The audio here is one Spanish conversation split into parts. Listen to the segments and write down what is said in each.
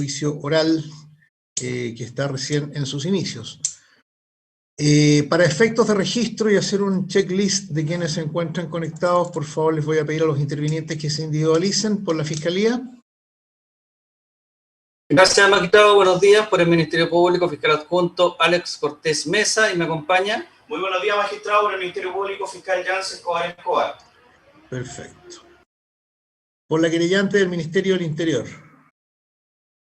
juicio oral que está recién en sus inicios. Para efectos de registro y hacer un checklist de quienes se encuentran conectados, por favor les voy a pedir a los intervinientes que se individualicen por la Fiscalía. Gracias, magistrado. Buenos días. Por el Ministerio Público, fiscal adjunto Alex Cortés Mesa, y me acompaña. Muy buenos días, magistrado. Por el Ministerio Público, fiscal Jansen Escobar. Perfecto. Por la querellante del Ministerio del Interior.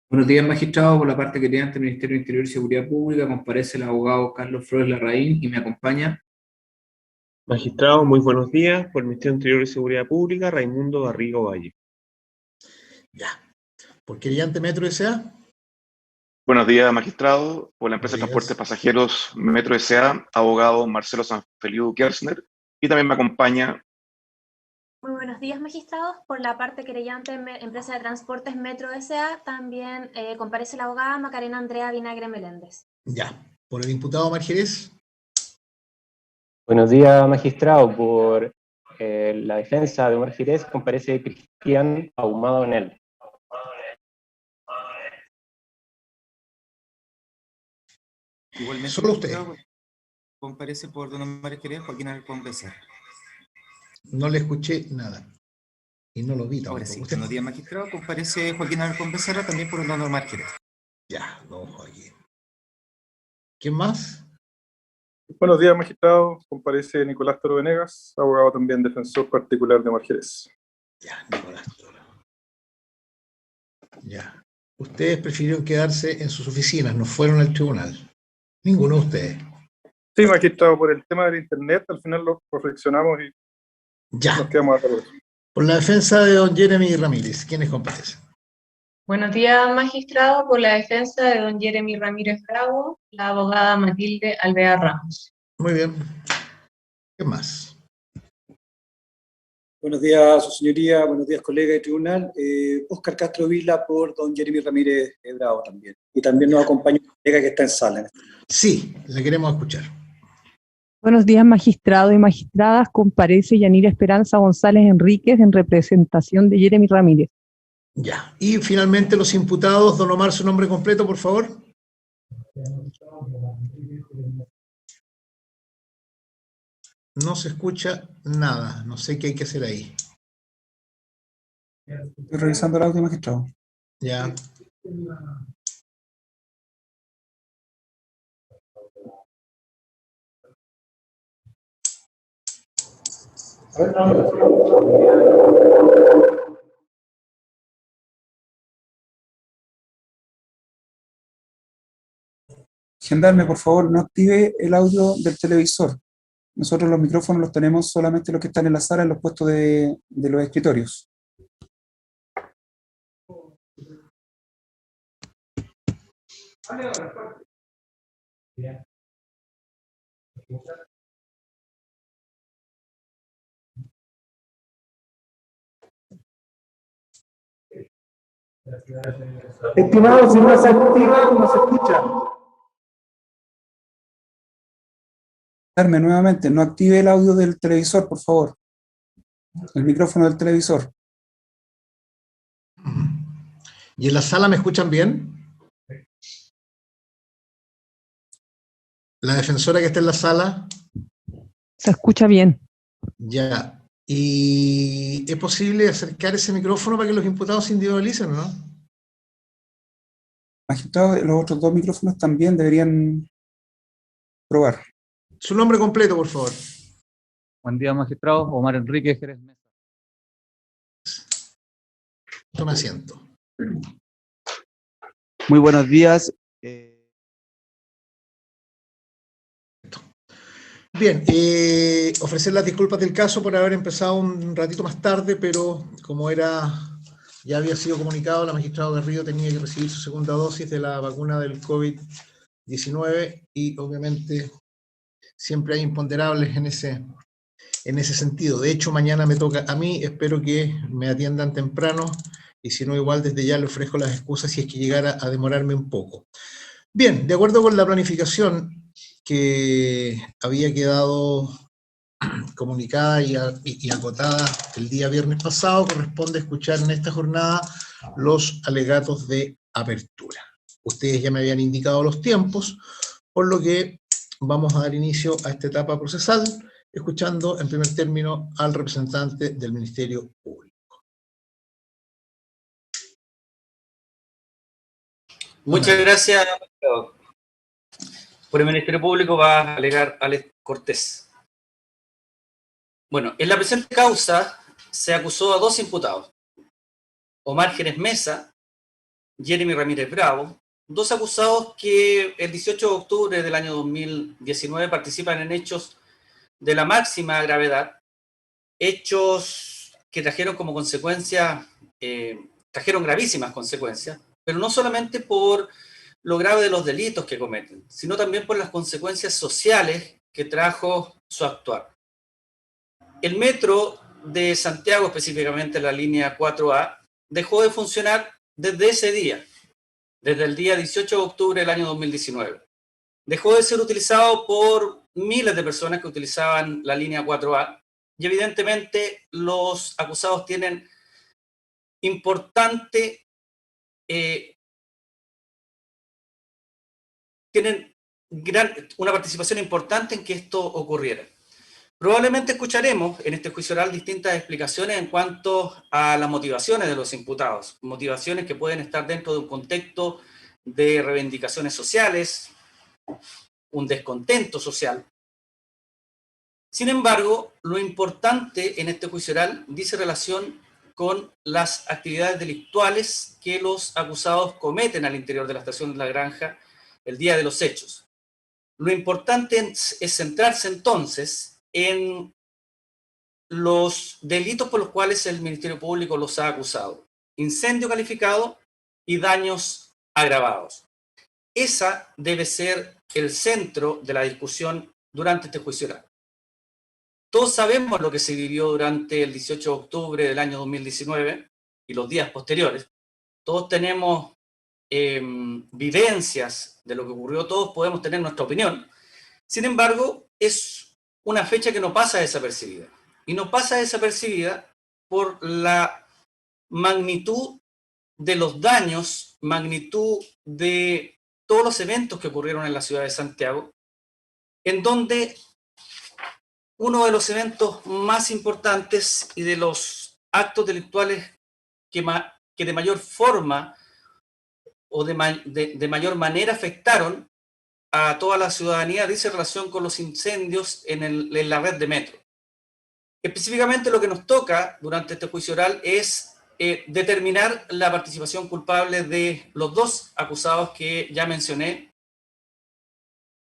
Buenos días, magistrado. Por la parte querellante del Ministerio del Interior y Seguridad Pública comparece el abogado Carlos Flores Larraín y me acompaña. Magistrado, muy buenos días. Por el Ministerio del Interior y Seguridad Pública, Raimundo Garrigo Valle. Ya. ¿Por querellante Metro S.A.? Buenos días, magistrado. Por la empresa de transportes pasajeros Metro S.A., abogado Marcelo Sanfeliu Kersner. Y también me acompaña. Muy buenos días, magistrados. Por la parte querellante, empresa de transportes Metro S.A., también comparece la abogada Macarena Andrea Vinagre Meléndez. Ya. ¿Por el imputado Omar Jerez? Buenos días, magistrado. Por la defensa de Omar Jerez comparece Cristian Ahumado Enel. Igualmente, solo usted. Comparece por don Omar Jerez Joaquín Alarcón Becerra. No le escuché nada. Y no lo vi tampoco. Ahora sí, buenos días, magistrado. Comparece Joaquín Alarcón Becerra también por el don Omar Jerez. Ya, don Joaquín. ¿Quién más? Buenos días, magistrado. Comparece Nicolás Toro Venegas, abogado también defensor particular de Omar Jerez. Ya, Nicolás Toro. Ya. Ustedes prefirieron quedarse en sus oficinas, no fueron al tribunal. Ninguno de ustedes. Sí, magistrado, por el tema del internet, al final lo reflexionamos y ya nos quedamos a todos. Por la defensa de don Jeremy Ramírez, ¿quiénes comparecen? Buenos días, magistrado. Por la defensa de don Jeremy Ramírez Bravo, la abogada Matilde Alvear Ramos. Muy bien. ¿Qué más? Buenos días, su señoría. Buenos días, colega de tribunal. Óscar Castro Vila por don Jeremy Ramírez Bravo también. Y también nos acompaña un colega que está en sala. Sí, la queremos escuchar. Buenos días, magistrado y magistradas. Comparece Yanira Esperanza González Enríquez en representación de Jeremy Ramírez. Ya. Y finalmente los imputados, don Omar, su nombre completo, por favor. No se escucha nada. No sé qué hay que hacer ahí. Estoy revisando el audio, magistrado. Ya. Gendarme, por favor, no active el audio del televisor. Nosotros los micrófonos los tenemos solamente los que están en la sala, en los puestos de los escritorios. Estimado, si no se activa, no se escucha. Gendarme, nuevamente, no active el audio del televisor, por favor. El micrófono del televisor. ¿Y en la sala me escuchan bien? La defensora que está en la sala. Se escucha bien. Ya. ¿Y es posible acercar ese micrófono para que los imputados se individualicen, no? Magistrado, los otros dos micrófonos también deberían probar. Su nombre completo, por favor. Buen día, magistrado. Omar Enrique Jerez Mesa. Tome asiento. Muy buenos días. Bien, ofrecer las disculpas del caso por haber empezado un ratito más tarde, pero como ya había sido comunicado, la magistrada Garrido tenía que recibir su segunda dosis de la vacuna del COVID-19 y obviamente siempre hay imponderables en ese sentido. De hecho, mañana me toca a mí, espero que me atiendan temprano y si no, igual desde ya le ofrezco las excusas si es que llegara a demorarme un poco. Bien, de acuerdo con la planificación que había quedado comunicada y acotada el día viernes pasado, corresponde escuchar en esta jornada los alegatos de apertura. Ustedes ya me habían indicado los tiempos, por lo que vamos a dar inicio a esta etapa procesal, escuchando en primer término al representante del Ministerio Público. Muchas gracias. Por el Ministerio Público va a alegar Alex Cortés. Bueno, en la presente causa se acusó a dos imputados, Omar Jerez Mesa, Jeremy Ramírez Bravo, dos acusados que el 18 de octubre del año 2019 participan en hechos de la máxima gravedad, hechos que trajeron como consecuencia, trajeron gravísimas consecuencias, pero no solamente por lo grave de los delitos que cometen, sino también por las consecuencias sociales que trajo su actuar. El metro de Santiago, específicamente la línea 4A, dejó de funcionar desde ese día, desde el día 18 de octubre del año 2019. Dejó de ser utilizado por miles de personas que utilizaban la línea 4A y evidentemente los acusados tienen una participación importante en que esto ocurriera. Probablemente escucharemos en este juicio oral distintas explicaciones en cuanto a las motivaciones de los imputados, motivaciones que pueden estar dentro de un contexto de reivindicaciones sociales, un descontento social. Sin embargo, lo importante en este juicio oral dice relación con las actividades delictuales que los acusados cometen al interior de la estación de La Granja el día de los hechos. Lo importante es centrarse entonces en los delitos por los cuales el Ministerio Público los ha acusado: incendio calificado y daños agravados. Esa debe ser el centro de la discusión durante este juicio oral. Todos sabemos lo que se vivió durante el 18 de octubre del año 2019 y los días posteriores. Todos tenemos vivencias de lo que ocurrió, todos podemos tener nuestra opinión. Sin embargo, es una fecha que no pasa desapercibida. Y no pasa desapercibida por la magnitud de los daños, magnitud de todos los eventos que ocurrieron en la ciudad de Santiago, en donde uno de los eventos más importantes y de los actos delictuales que de mayor forma o de mayor afectaron a toda la ciudadanía dice relación con los incendios en la red de metro. Específicamente lo que nos toca durante este juicio oral es determinar la participación culpable de los dos acusados que ya mencioné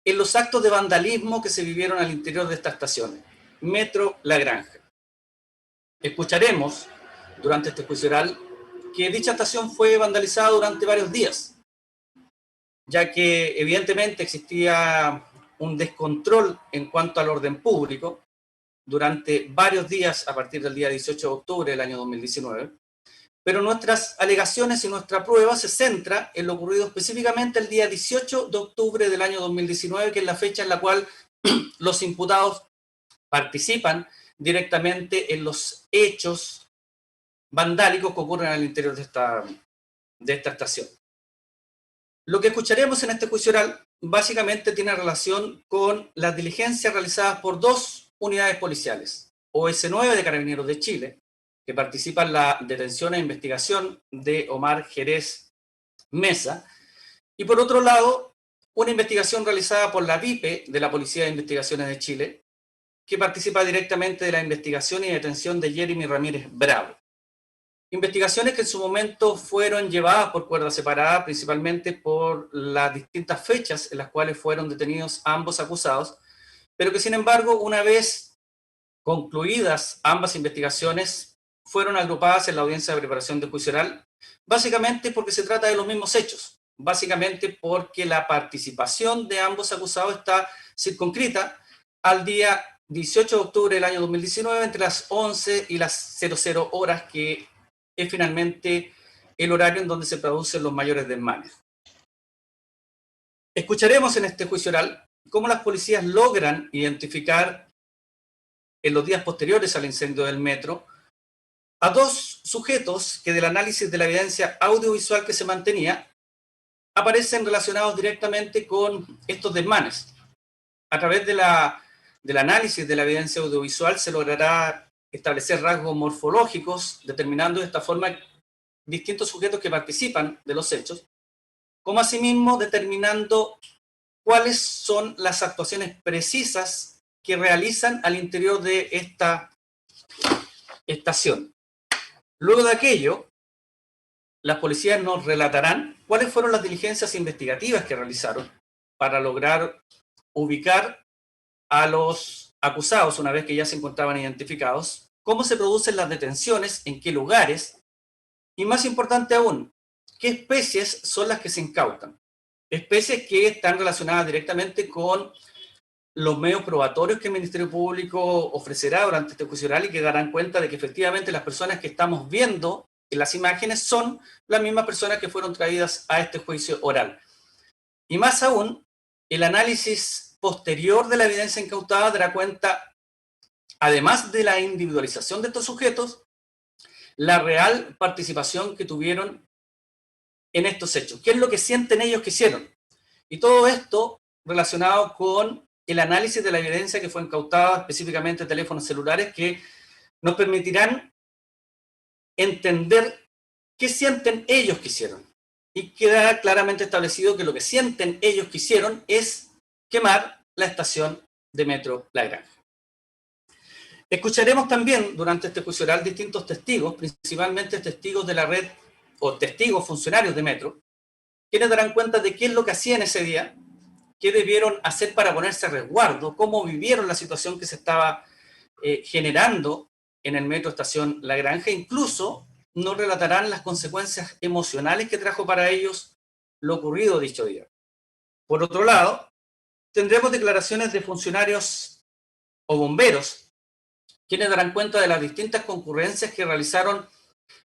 en los actos de vandalismo que se vivieron al interior de esta estación, Metro La Granja. Escucharemos durante este juicio oral que dicha estación fue vandalizada durante varios días, ya que evidentemente existía un descontrol en cuanto al orden público durante varios días a partir del día 18 de octubre del año 2019, pero nuestras alegaciones y nuestra prueba se centra en lo ocurrido específicamente el día 18 de octubre del año 2019, que es la fecha en la cual los imputados participan directamente en los hechos vandálicos que ocurren al interior de esta estación. Lo que escucharemos en este juicio oral básicamente tiene relación con las diligencias realizadas por dos unidades policiales, OS9 de Carabineros de Chile, que participa en la detención e investigación de Omar Jerez Mesa, y por otro lado, una investigación realizada por la VIPE de la Policía de Investigaciones de Chile, que participa directamente de la investigación y detención de Jeremy Ramírez Bravo. Investigaciones que en su momento fueron llevadas por cuerda separada, principalmente por las distintas fechas en las cuales fueron detenidos ambos acusados, pero que sin embargo, una vez concluidas ambas investigaciones, fueron agrupadas en la audiencia de preparación de juicio oral, básicamente porque se trata de los mismos hechos, básicamente porque la participación de ambos acusados está circunscrita al día 18 de octubre del año 2019 entre las 11 y las 00 horas, que es finalmente el horario en donde se producen los mayores desmanes. Escucharemos en este juicio oral cómo las policías logran identificar en los días posteriores al incendio del metro a dos sujetos que del análisis de la evidencia audiovisual que se mantenía aparecen relacionados directamente con estos desmanes. A través del análisis de la evidencia audiovisual se logrará establecer rasgos morfológicos, determinando de esta forma distintos sujetos que participan de los hechos, como asimismo determinando cuáles son las actuaciones precisas que realizan al interior de esta estación. Luego de aquello, las policías nos relatarán cuáles fueron las diligencias investigativas que realizaron para lograr ubicar a los acusados una vez que ya se encontraban identificados, cómo se producen las detenciones, en qué lugares, y más importante aún, qué especies son las que se incautan. Especies que están relacionadas directamente con los medios probatorios que el Ministerio Público ofrecerá durante este juicio oral y que darán cuenta de que efectivamente las personas que estamos viendo en las imágenes son las mismas personas que fueron traídas a este juicio oral. Y más aún, el análisis posterior de la evidencia incautada dará cuenta, además de la individualización de estos sujetos, la real participación que tuvieron en estos hechos. ¿Qué es lo que sienten ellos que hicieron? Y todo esto relacionado con el análisis de la evidencia que fue incautada, específicamente teléfonos celulares, que nos permitirán entender qué sienten ellos que hicieron. Y queda claramente establecido que lo que sienten ellos que hicieron es quemar la estación de Metro La Granja. Escucharemos también durante este juicio oral distintos testigos, principalmente testigos de la red o testigos funcionarios de Metro, quienes darán cuenta de qué es lo que hacían ese día, qué debieron hacer para ponerse a resguardo, cómo vivieron la situación que se estaba generando en el Metro Estación La Granja. Incluso nos relatarán las consecuencias emocionales que trajo para ellos lo ocurrido dicho día. Por otro lado, tendremos declaraciones de funcionarios o bomberos, quienes darán cuenta de las distintas concurrencias que realizaron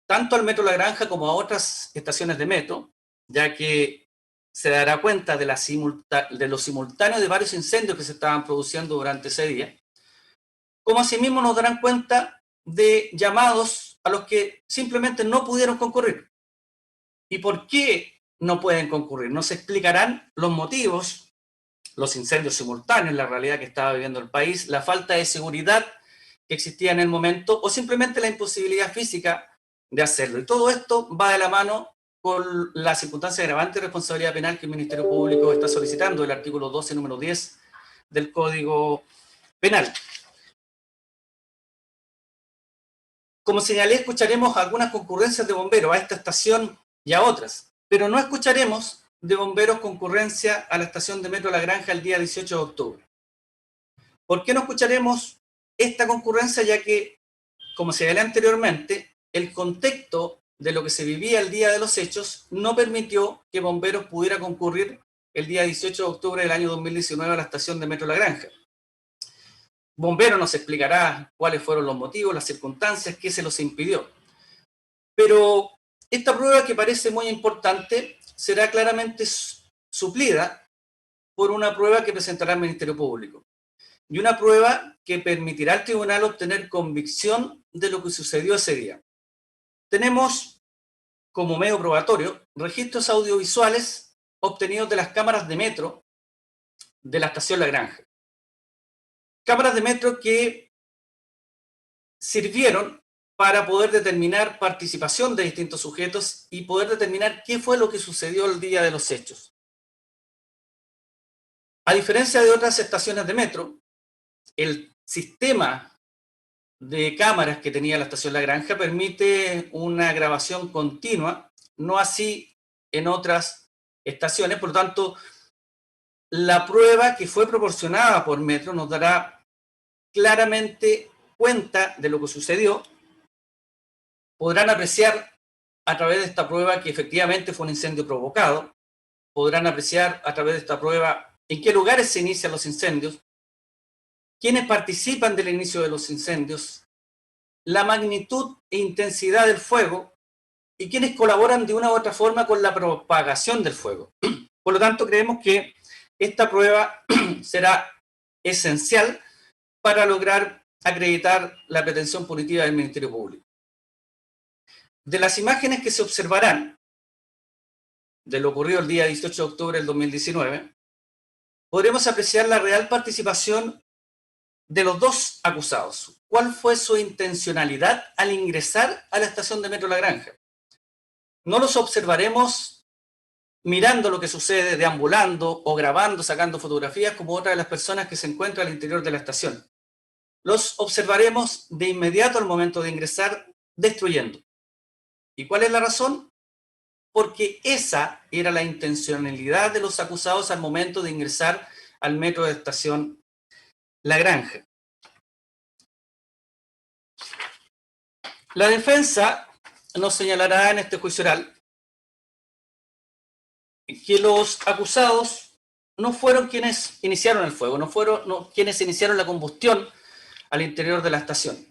tanto al Metro La Granja como a otras estaciones de metro, ya que se dará cuenta de los simultáneos de varios incendios que se estaban produciendo durante ese día, como asimismo nos darán cuenta de llamados a los que simplemente no pudieron concurrir. ¿Y por qué no pueden concurrir? Nos explicarán los motivos, los incendios simultáneos, la realidad que estaba viviendo el país, la falta de seguridad que existía en el momento o simplemente la imposibilidad física de hacerlo. Y todo esto va de la mano con la circunstancia agravante de responsabilidad penal que el Ministerio Público está solicitando, el artículo 12, número 10 del Código Penal. Como señalé, escucharemos algunas concurrencias de bomberos a esta estación y a otras, pero no escucharemos de bomberos concurrencia a la estación de Metro La Granja el día 18 de octubre. ¿Por qué no escucharemos esta concurrencia? Ya que, como señalé anteriormente, el contexto de lo que se vivía el día de los hechos no permitió que bomberos pudiera concurrir el día 18 de octubre del año 2019 a la estación de Metro La Granja. Bomberos nos explicará cuáles fueron los motivos, las circunstancias, qué se los impidió. Pero esta prueba, que parece muy importante, será claramente suplida por una prueba que presentará el Ministerio Público. Y una prueba que permitirá al tribunal obtener convicción de lo que sucedió ese día. Tenemos como medio probatorio registros audiovisuales obtenidos de las cámaras de metro de la estación La Granja. Cámaras de metro que sirvieron para poder determinar participación de distintos sujetos y poder determinar qué fue lo que sucedió el día de los hechos. A diferencia de otras estaciones de metro, el sistema de cámaras que tenía la estación La Granja permite una grabación continua, no así en otras estaciones. Por lo tanto, la prueba que fue proporcionada por Metro nos dará claramente cuenta de lo que sucedió. Podrán apreciar a través de esta prueba que efectivamente fue un incendio provocado. Podrán apreciar a través de esta prueba en qué lugares se inician los incendios, quiénes participan del inicio de los incendios, la magnitud e intensidad del fuego y quiénes colaboran de una u otra forma con la propagación del fuego. Por lo tanto, creemos que esta prueba será esencial para lograr acreditar la pretensión punitiva del Ministerio Público. De las imágenes que se observarán, de lo ocurrido el día 18 de octubre del 2019, podremos apreciar la real participación de los dos acusados. ¿Cuál fue su intencionalidad al ingresar a la estación de Metro La Granja? No los observaremos mirando lo que sucede, deambulando o grabando, sacando fotografías como otras de las personas que se encuentran al interior de la estación. Los observaremos de inmediato al momento de ingresar, destruyendo. ¿Y cuál es la razón? Porque esa era la intencionalidad de los acusados al momento de ingresar al metro de estación La Granja. La defensa nos señalará en este juicio oral que los acusados no fueron quienes iniciaron el fuego, no fueron quienes iniciaron la combustión al interior de la estación.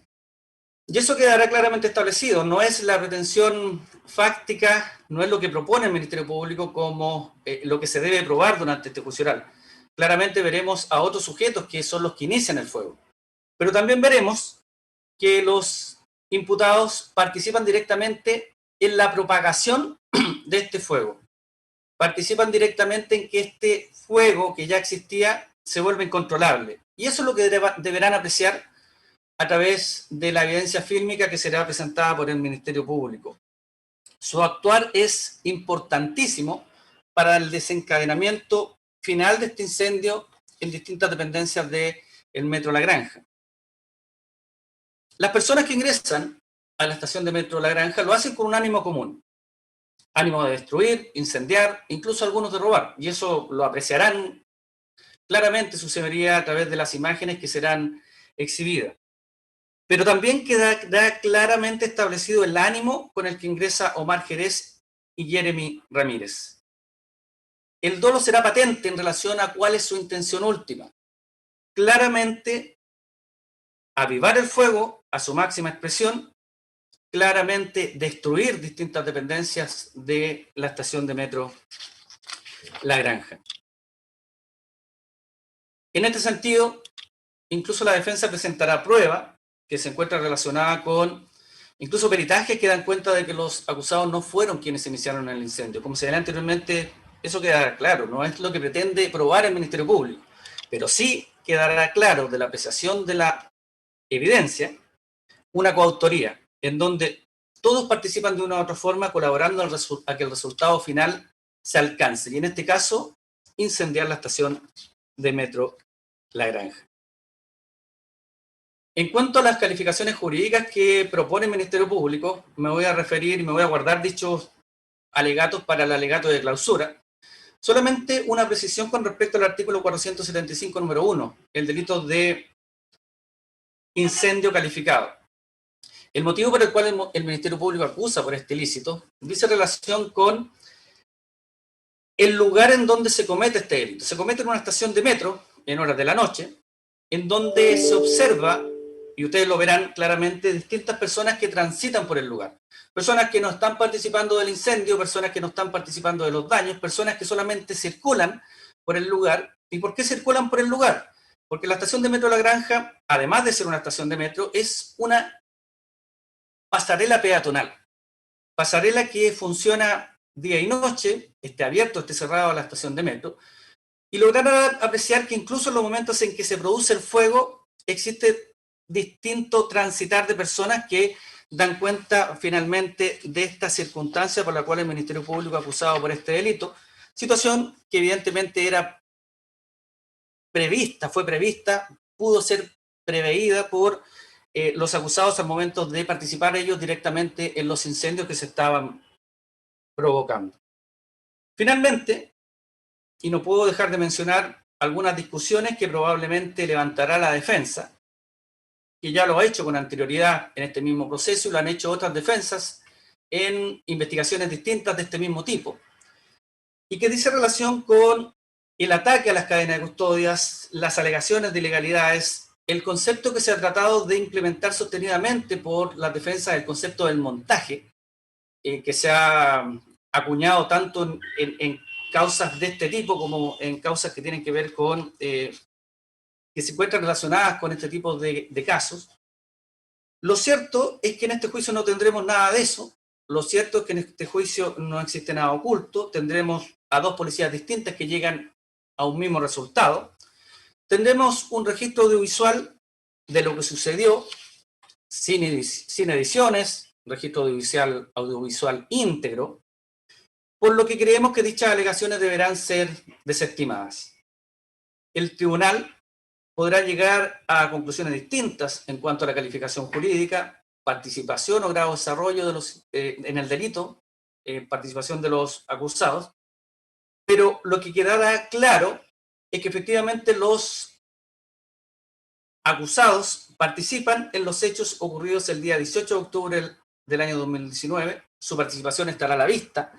Y eso quedará claramente establecido, no es la pretensión fáctica, no es lo que propone el Ministerio Público como lo que se debe probar durante este juicio oral. Claramente veremos a otros sujetos que son los que inician el fuego. Pero también veremos que los imputados participan directamente en la propagación de este fuego. Participan directamente en que este fuego que ya existía se vuelva incontrolable. Y eso es lo que deberán apreciar a través de la evidencia fílmica que será presentada por el Ministerio Público. Su actuar es importantísimo para el desencadenamiento final de este incendio en distintas dependencias del Metro La Granja. Las personas que ingresan a la estación de Metro La Granja lo hacen con un ánimo común. Ánimo de destruir, incendiar, incluso algunos de robar. Y eso lo apreciarán claramente, sucedería a través de las imágenes que serán exhibidas. Pero también queda claramente establecido el ánimo con el que ingresa Omar Jerez y Jeremy Ramírez. El dolo será patente en relación a cuál es su intención última. Claramente, avivar el fuego a su máxima expresión, claramente destruir distintas dependencias de la estación de Metro La Granja. En este sentido, incluso la defensa presentará prueba que se encuentra relacionada con incluso peritajes que dan cuenta de que los acusados no fueron quienes iniciaron el incendio. Como señalé anteriormente, eso quedará claro, no es lo que pretende probar el Ministerio Público, pero sí quedará claro de la apreciación de la evidencia una coautoría, en donde todos participan de una u otra forma colaborando a que el resultado final se alcance, y en este caso, incendiar la estación de Metro La Granja. En cuanto a las calificaciones jurídicas que propone el Ministerio Público, me voy a referir y me voy a guardar dichos alegatos para el alegato de clausura. Solamente una precisión con respecto al artículo 475, número 1, el delito de incendio calificado. El motivo por el cual el Ministerio Público acusa por este ilícito dice relación con el lugar en donde se comete este delito. Se comete en una estación de metro, en horas de la noche, en donde se observa, y ustedes lo verán claramente, distintas personas que transitan por el lugar. Personas que no están participando del incendio, personas que no están participando de los daños, personas que solamente circulan por el lugar. ¿Y por qué circulan por el lugar? Porque la estación de Metro La Granja, además de ser una estación de metro, es una pasarela peatonal. Pasarela que funciona día y noche, esté abierto, esté cerrado a la estación de metro, y lograrán apreciar que incluso en los momentos en que se produce el fuego, existe distinto transitar de personas que dan cuenta finalmente de esta circunstancia por la cual el Ministerio Público ha acusado por este delito, situación que evidentemente era prevista, fue prevista, pudo ser preveída por los acusados al momento de participar ellos directamente en los incendios que se estaban provocando. Finalmente, y no puedo dejar de mencionar algunas discusiones que probablemente levantará la defensa, que ya lo ha hecho con anterioridad en este mismo proceso y lo han hecho otras defensas en investigaciones distintas de este mismo tipo, y que dice relación con el ataque a las cadenas de custodias, las alegaciones de ilegalidades, el concepto que se ha tratado de implementar sostenidamente por la defensa del concepto del montaje, que se ha acuñado tanto en causas de este tipo como en causas que tienen que ver con que se encuentran relacionadas con este tipo de casos. Lo cierto es que en este juicio no tendremos nada de eso, lo cierto es que en este juicio no existe nada oculto. Tendremos a dos policías distintas que llegan a un mismo resultado. Tendremos un registro audiovisual de lo que sucedió, sin ediciones, registro audiovisual íntegro, por lo que creemos que dichas alegaciones deberán ser desestimadas. El tribunal podrá llegar a conclusiones distintas en cuanto a la calificación jurídica, participación o grado de desarrollo en el delito, participación de los acusados, pero lo que quedará claro es que efectivamente los acusados participan en los hechos ocurridos el día 18 de octubre del año 2019, su participación estará a la vista,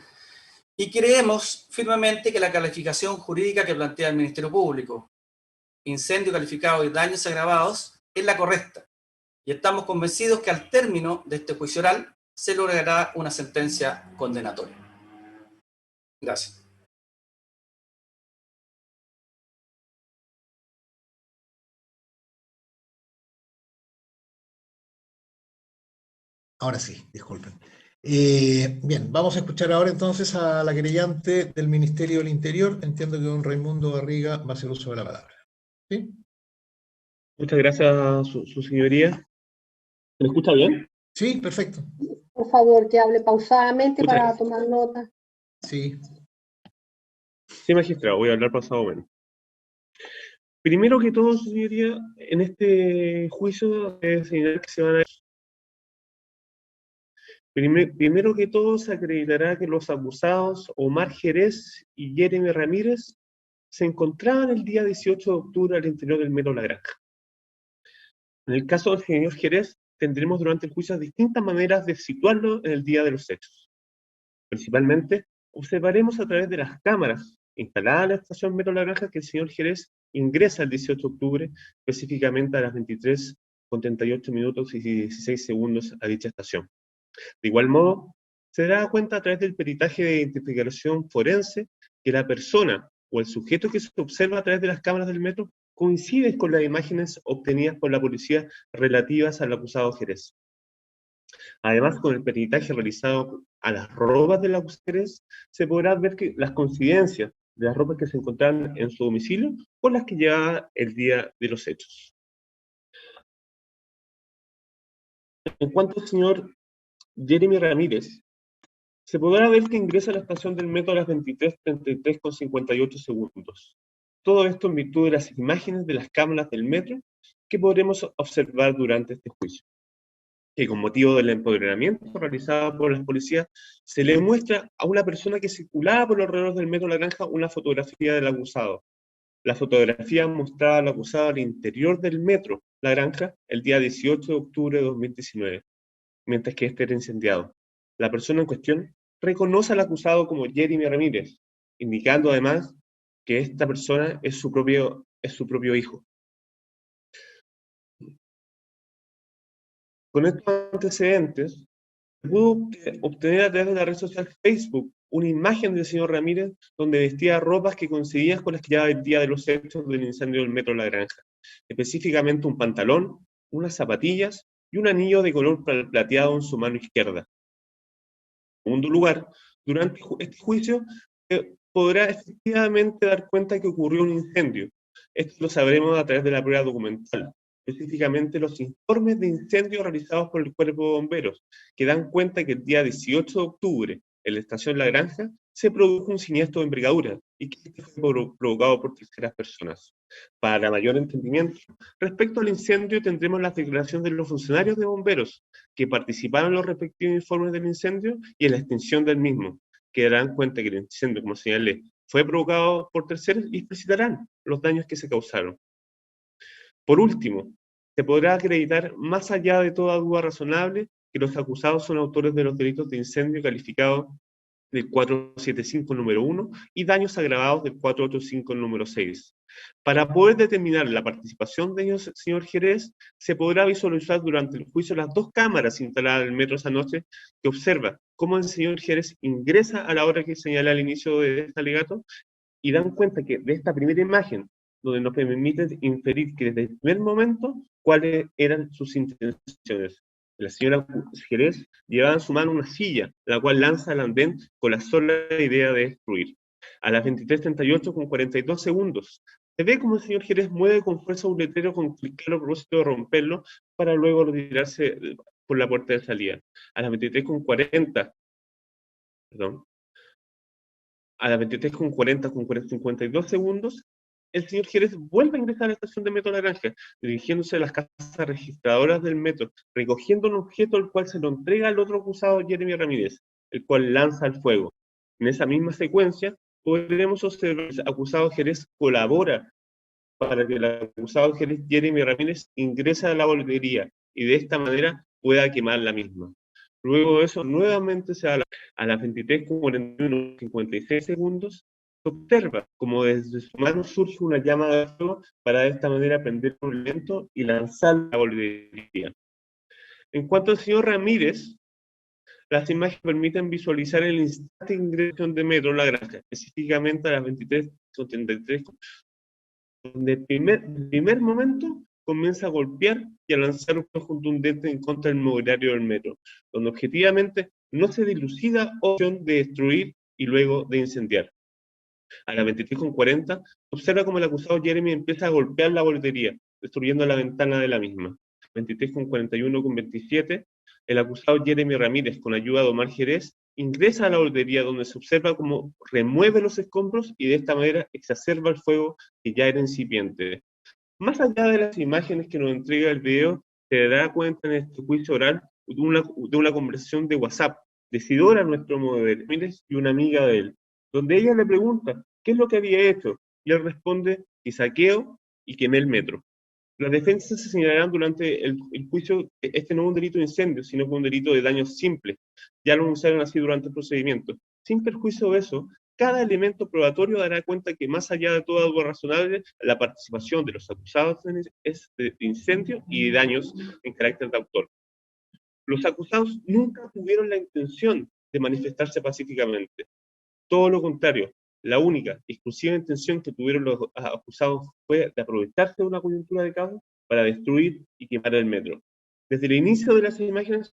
y creemos firmemente que la calificación jurídica que plantea el Ministerio Público, incendio calificado y daños agravados, es la correcta. Y estamos convencidos que al término de este juicio oral se logrará una sentencia condenatoria. Gracias. Ahora sí, disculpen. Bien, vamos a escuchar ahora entonces a la querellante del Ministerio del Interior. Entiendo que don Raimundo Barriga va a hacer uso de la palabra. ¿Sí? Muchas gracias, su señoría. ¿Me escucha bien? Sí, perfecto. Por favor, que hable pausadamente Muchas para gracias. tomar nota. Sí. Sí, magistrado, voy a hablar pausadamente. Primero que todo, su señoría, en este juicio señalar que se van a... Primero que todo, se acreditará que los acusados Omar Jerez y Jeremy Ramírez se encontraban el día 18 de octubre al interior del Metro La Granja. En el caso del señor Jerez, tendremos durante el juicio distintas maneras de situarlo en el día de los hechos. Principalmente, observaremos a través de las cámaras instaladas en la estación Metro La Granja que el señor Jerez ingresa el 18 de octubre, específicamente a las 23:38 minutos y 16 segundos a dicha estación. De igual modo, se dará cuenta a través del peritaje de identificación forense que la persona o el sujeto que se observa a través de las cámaras del metro coincide con las imágenes obtenidas por la policía relativas al acusado Jerez. Además, con el peritaje realizado a las ropas del acusado Jerez, se podrá ver que las coincidencias de las ropas que se encontraban en su domicilio con las que llevaba el día de los hechos. En cuanto al señor Jeremy Ramírez, se podrá ver que ingresa a la estación del metro a las 23:33:58 segundos. Todo esto en virtud de las imágenes de las cámaras del metro que podremos observar durante este juicio. Que con motivo del empoderamiento realizado por las policías, se le muestra a una persona que circulaba por los alrededores del metro La Granja una fotografía del acusado. La fotografía mostraba al acusado al interior del metro La Granja el día 18 de octubre de 2019. Mientras que este era incendiado. La persona en cuestión reconoce al acusado como Jeremy Ramírez, indicando además que esta persona es su propio hijo. Con estos antecedentes, se pudo obtener a través de la red social Facebook una imagen del señor Ramírez donde vestía ropas que coincidían con las que llevaba el día de los hechos del incendio del metro La Granja. Específicamente un pantalón, unas zapatillas y un anillo de color plateado en su mano izquierda. En segundo lugar, durante este juicio se podrá efectivamente dar cuenta que ocurrió un incendio. Esto lo sabremos a través de la prueba documental, específicamente los informes de incendio realizados por el Cuerpo de Bomberos, que dan cuenta que el día 18 de octubre, en la estación La Granja, se produjo un siniestro de envergadura y que este fue provocado por terceras personas. Para mayor entendimiento, respecto al incendio tendremos las declaraciones de los funcionarios de bomberos que participaron en los respectivos informes del incendio y en la extinción del mismo, que darán cuenta que el incendio, como señalé, fue provocado por terceros y explicitarán los daños que se causaron. Por último, se podrá acreditar, más allá de toda duda razonable, que los acusados son autores de los delitos de incendio calificados del 475 número 1 y daños agravados del 485 número 6. Para poder determinar la participación de ellos, señor Jerez, se podrá visualizar durante el juicio las dos cámaras instaladas en el metro esa noche que observa cómo el señor Jerez ingresa a la hora que señala al inicio de este alegato y dan cuenta que de esta primera imagen, donde nos permite inferir que desde el primer momento cuáles eran sus intenciones. la señora Jerez llevaba en su mano una silla, la cual lanza al andén con la sola idea de destruir. A las 23:38 con 42 segundos, se ve como el señor Jerez mueve con fuerza un letrero con el claro propósito de romperlo para luego retirarse por la puerta de salida. A las 23:40, perdón, a las 23:40 con 52 segundos, el señor Jerez vuelve a ingresar a la estación de Metro La Granja, dirigiéndose a las casas registradoras del metro, recogiendo un objeto el cual se lo entrega al otro acusado, Jeremy Ramírez, el cual lanza el fuego. En esa misma secuencia, podremos observar que el acusado Jerez colabora para que el acusado Jerez, Jeremy Ramírez, ingrese a la boletería y de esta manera pueda quemar la misma. Luego de eso, nuevamente a las 23:41 56 segundos, se observa como desde su mano surge una llama de fuego para de esta manera prender un elemento y lanzar la boletería. En cuanto al señor Ramírez, las imágenes permiten visualizar el instante de ingreso de Metro La Granja, específicamente a las 23:83, donde el primer momento comienza a golpear y a lanzar un fuego contundente en contra del mobiliario del metro, donde objetivamente no se dilucida opción de destruir y luego de incendiar. A las 23:40, observa como el acusado Jeremy empieza a golpear la boletería, destruyendo la ventana de la misma. 23:41 con 27, el acusado Jeremy Ramírez, con ayuda de Omar Jerez, ingresa a la boletería donde se observa cómo remueve los escombros y de esta manera exacerba el fuego que ya era incipiente. Más allá de las imágenes que nos entrega el video, se dará cuenta en este juicio oral de una conversación de WhatsApp de Sidora, nuestro modelo, Ramírez, y una amiga de él, donde ella le pregunta qué es lo que había hecho, y él responde que saqueo y quemé el metro. Las defensas se señalarán durante el juicio, este no es un delito de incendio, sino que un delito de daños simples. Ya lo anunciaron así durante el procedimiento. Sin perjuicio de eso, cada elemento probatorio dará cuenta que más allá de toda duda razonable, la participación de los acusados es de incendio y de daños en carácter de autor. Los acusados nunca tuvieron la intención de manifestarse pacíficamente. Todo lo contrario, la única, exclusiva intención que tuvieron los acusados fue de aprovecharse de una coyuntura de caos para destruir y quemar el metro. Desde el inicio de las imágenes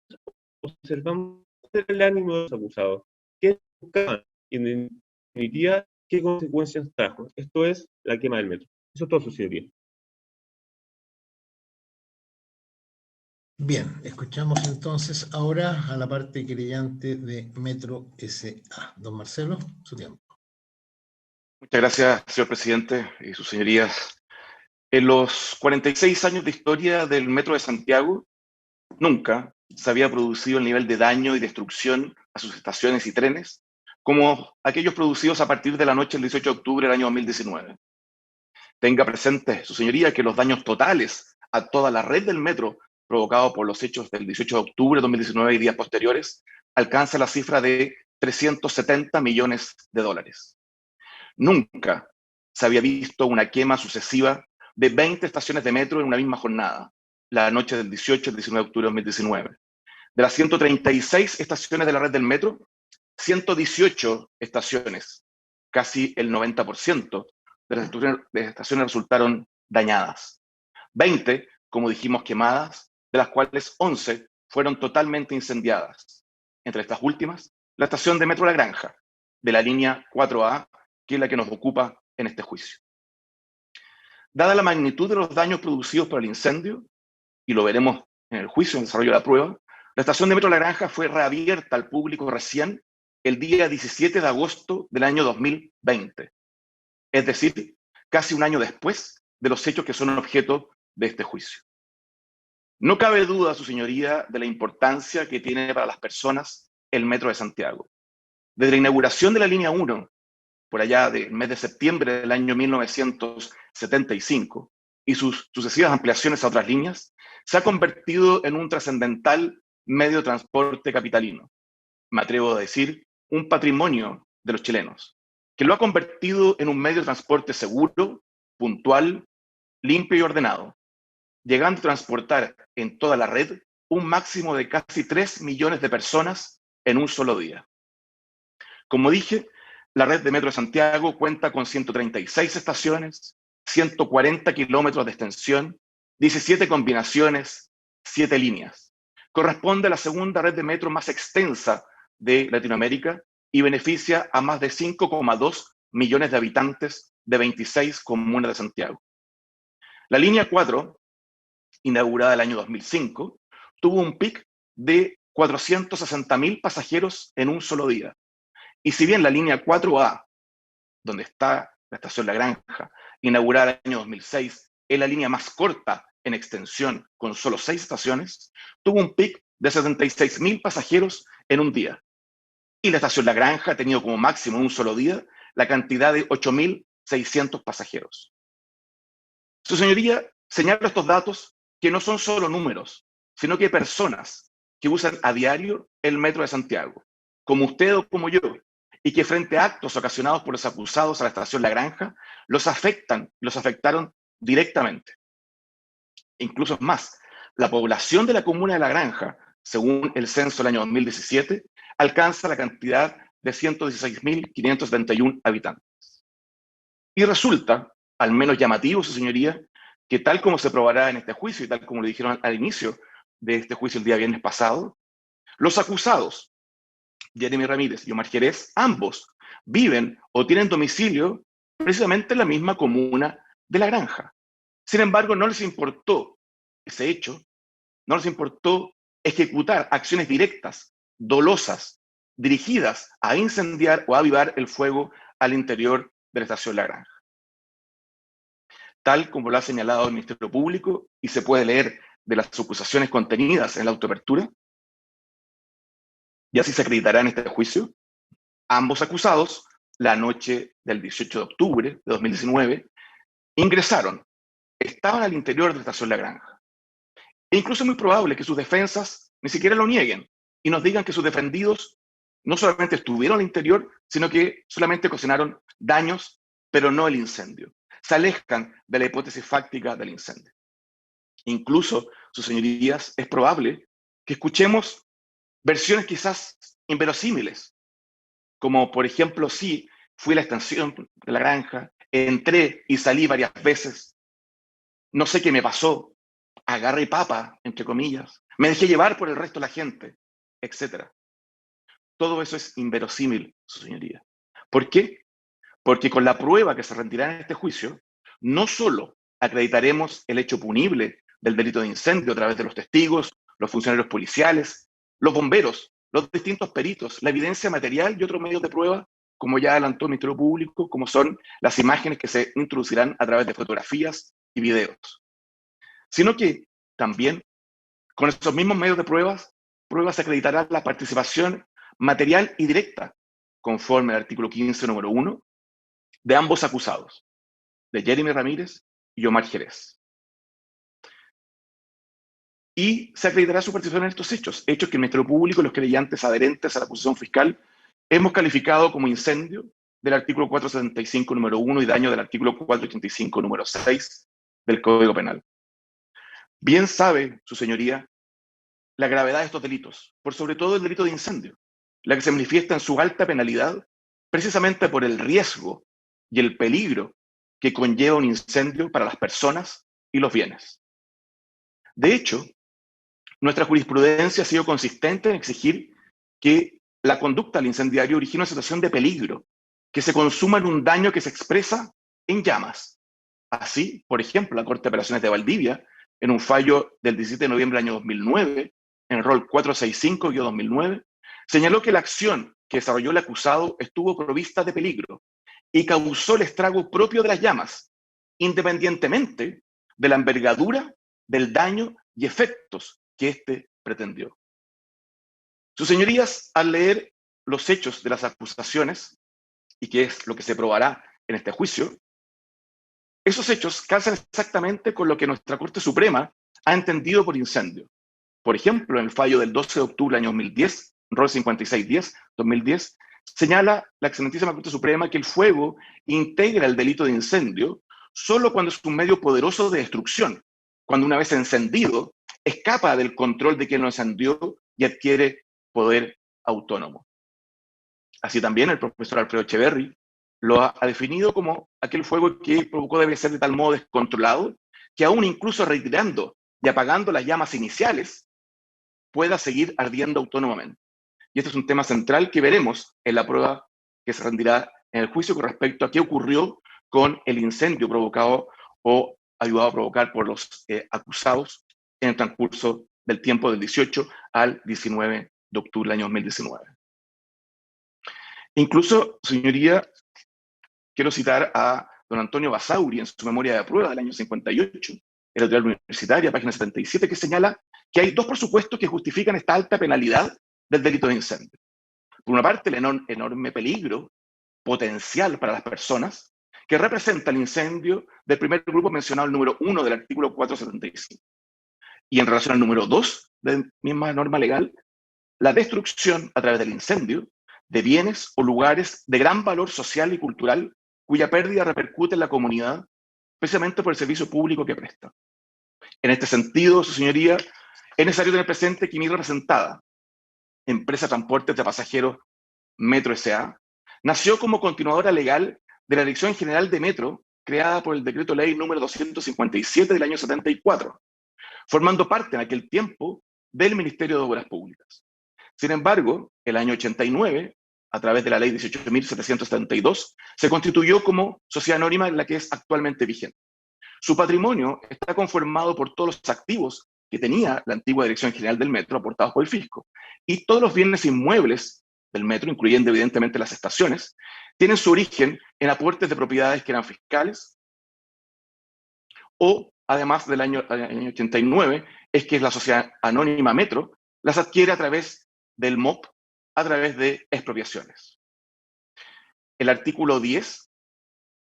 observamos el ánimo de los acusados, qué buscaban y en definitiva qué consecuencias trajo. Esto es la quema del metro. Eso es todo, su señoría. Bien, escuchamos entonces ahora a la parte querellante de Metro S.A. Don Marcelo, su tiempo. Muchas gracias, señor presidente y sus señorías. En los 46 años de historia del Metro de Santiago, nunca se había producido el nivel de daño y destrucción a sus estaciones y trenes como aquellos producidos a partir de la noche del 18 de octubre del año 2019. Tenga presente, su señoría, que los daños totales a toda la red del metro provocados por los hechos del 18 de octubre de 2019 y días posteriores alcanza la cifra de 370 millones de dólares. Nunca se había visto una quema sucesiva de 20 estaciones de metro en una misma jornada, la noche del 18 al 19 de octubre de 2019. De las 136 estaciones de la red del metro, 118 estaciones, casi el 90% de las estaciones resultaron dañadas. 20, como dijimos, quemadas, de las cuales 11 fueron totalmente incendiadas. Entre estas últimas, la estación de Metro La Granja, de la línea 4A, que es la que nos ocupa en este juicio. Dada la magnitud de los daños producidos por el incendio, y lo veremos en el juicio, en el desarrollo de la prueba, la estación de Metro La Granja fue reabierta al público recién el día 17 de agosto del año 2020. Es decir, casi un año después de los hechos que son objeto de este juicio. No cabe duda, su señoría, de la importancia que tiene para las personas el Metro de Santiago. Desde la inauguración de la línea 1, por allá del mes de septiembre del año 1975, y sus sucesivas ampliaciones a otras líneas, se ha convertido en un trascendental medio de transporte capitalino. Me atrevo a decir, un patrimonio de los chilenos, que lo ha convertido en un medio de transporte seguro, puntual, limpio y ordenado, llegando a transportar en toda la red un máximo de casi 3 millones de personas en un solo día. Como dije, la red de Metro de Santiago cuenta con 136 estaciones, 140 kilómetros de extensión, 17 combinaciones, 7 líneas, Corresponde a la segunda red de metro más extensa de Latinoamérica y beneficia a más de 5,2 millones de habitantes de 26 comunas de Santiago. La línea 4, inaugurada el año 2005, tuvo un pic de 460.000 pasajeros en un solo día. Y si bien la línea 4A, donde está la estación La Granja, inaugurada el año 2006, es la línea más corta en extensión, con solo 6 estaciones, tuvo un pic de 76.000 pasajeros en un día. Y la estación La Granja ha tenido como máximo en un solo día la cantidad de 8.600 pasajeros. Su señoría señala estos datos que no son solo números, sino que personas que usan a diario el metro de Santiago, como usted o como yo, y que frente a actos ocasionados por los acusados a la estación La Granja, los afectaron directamente. Incluso más, la población de la comuna de La Granja, según el censo del año 2017, alcanza la cantidad de 116.571 habitantes. Y resulta, al menos llamativo, su señoría, que tal como se probará en este juicio y tal como le dijeron al inicio de este juicio el día viernes pasado, los acusados, Jeremy Ramírez y Omar Jerez, ambos viven o tienen domicilio precisamente en la misma comuna de La Granja. Sin embargo, no les importó ese hecho, no les importó ejecutar acciones directas, dolosas, dirigidas a incendiar o avivar el fuego al interior de la estación La Granja. Tal como lo ha señalado el Ministerio Público y se puede leer de las acusaciones contenidas en la autoapertura, y así se acreditará en este juicio, ambos acusados, la noche del 18 de octubre de 2019, ingresaron, estaban al interior de la estación La Granja. E incluso es muy probable que sus defensas ni siquiera lo nieguen y nos digan que sus defendidos no solamente estuvieron al interior, sino que solamente ocasionaron daños, pero no el incendio. Se alejan de la hipótesis fáctica del incendio. Incluso, sus señorías, es probable que escuchemos versiones quizás inverosímiles, como por ejemplo, sí, fui a la estación de La Granja, entré y salí varias veces, no sé qué me pasó, agarré papa, entre comillas, me dejé llevar por el resto de la gente, etc. Todo eso es inverosímil, su señoría. ¿Por qué? Porque con la prueba que se rendirá en este juicio, no solo acreditaremos el hecho punible del delito de incendio a través de los testigos, los funcionarios policiales, los bomberos, los distintos peritos, la evidencia material y otros medios de prueba, como ya adelantó el Ministerio Público, como son las imágenes que se introducirán a través de fotografías y videos. Sino que también, con esos mismos medios de pruebas se acreditará la participación material y directa, conforme al artículo 15, número 1, de ambos acusados, de Jeremy Ramírez y Omar Jerez. Y se acreditará su participación en estos hechos que el Ministerio Público y los creyentes adherentes a la acusación fiscal hemos calificado como incendio del artículo 475, número 1, y daño del artículo 485, número 6 del Código Penal. Bien sabe, su señoría, la gravedad de estos delitos, por sobre todo el delito de incendio, la que se manifiesta en su alta penalidad precisamente por el riesgo y el peligro que conlleva un incendio para las personas y los bienes. De hecho, nuestra jurisprudencia ha sido consistente en exigir que la conducta del incendiario origine una situación de peligro, que se consuma en un daño que se expresa en llamas. Así, por ejemplo, la Corte de Apelaciones de Valdivia, en un fallo del 17 de noviembre del año 2009, en el rol 465-2009, señaló que la acción que desarrolló el acusado estuvo provista de peligro y causó el estrago propio de las llamas, independientemente de la envergadura del daño y efectos que éste pretendió. Sus señorías, al leer los hechos de las acusaciones, y que es lo que se probará en este juicio, esos hechos calzan exactamente con lo que nuestra Corte Suprema ha entendido por incendio. Por ejemplo, en el fallo del 12 de octubre del año 2010, rol 56-10-2010, señala la excelentísima Corte Suprema que el fuego integra el delito de incendio solo cuando es un medio poderoso de destrucción, cuando una vez encendido, escapa del control de quien lo encendió y adquiere poder autónomo. Así también el profesor Alfredo Echeverry lo ha definido como aquel fuego que provocó debe ser de tal modo descontrolado que aún incluso retirando y apagando las llamas iniciales, pueda seguir ardiendo autónomamente. Y este es un tema central que veremos en la prueba que se rendirá en el juicio con respecto a qué ocurrió con el incendio provocado o ayudado a provocar por los acusados en el transcurso del tiempo del 18 al 19 de octubre del año 2019. Incluso, señoría, quiero citar a don Antonio Basauri en su memoria de prueba del año 58, en la editorial universitaria, página 77, que señala que hay dos presupuestos que justifican esta alta penalidad del delito de incendio. Por una parte, el enorme peligro potencial para las personas que representa el incendio del primer grupo mencionado, el número 1 del artículo 475. Y en relación al número 2 de la misma norma legal, la destrucción a través del incendio de bienes o lugares de gran valor social y cultural cuya pérdida repercute en la comunidad, precisamente por el servicio público que presta. En este sentido, su señoría, es necesario tener presente que mi representada, Empresa de Transportes de Pasajeros Metro S.A., nació como continuadora legal de la Dirección General de Metro, creada por el Decreto Ley número 257 del año 74, formando parte en aquel tiempo del Ministerio de Obras Públicas. Sin embargo, el año 89, a través de la Ley 18.772, se constituyó como sociedad anónima en la que es actualmente vigente. Su patrimonio está conformado por todos los activos que tenía la antigua Dirección General del Metro aportados por el fisco, y todos los bienes inmuebles del metro, incluyendo evidentemente las estaciones, tienen su origen en aportes de propiedades que eran fiscales, o además del año 89, es que la sociedad anónima Metro las adquiere a través del MOP, a través de expropiaciones. El artículo 10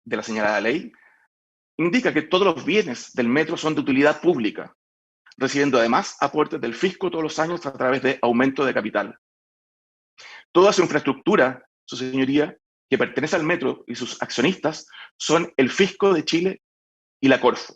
de la señalada ley indica que todos los bienes del metro son de utilidad pública, recibiendo además aportes del fisco todos los años a través de aumento de capital. Toda su infraestructura, su señoría, que pertenece al metro y sus accionistas son el fisco de Chile y la Corfo.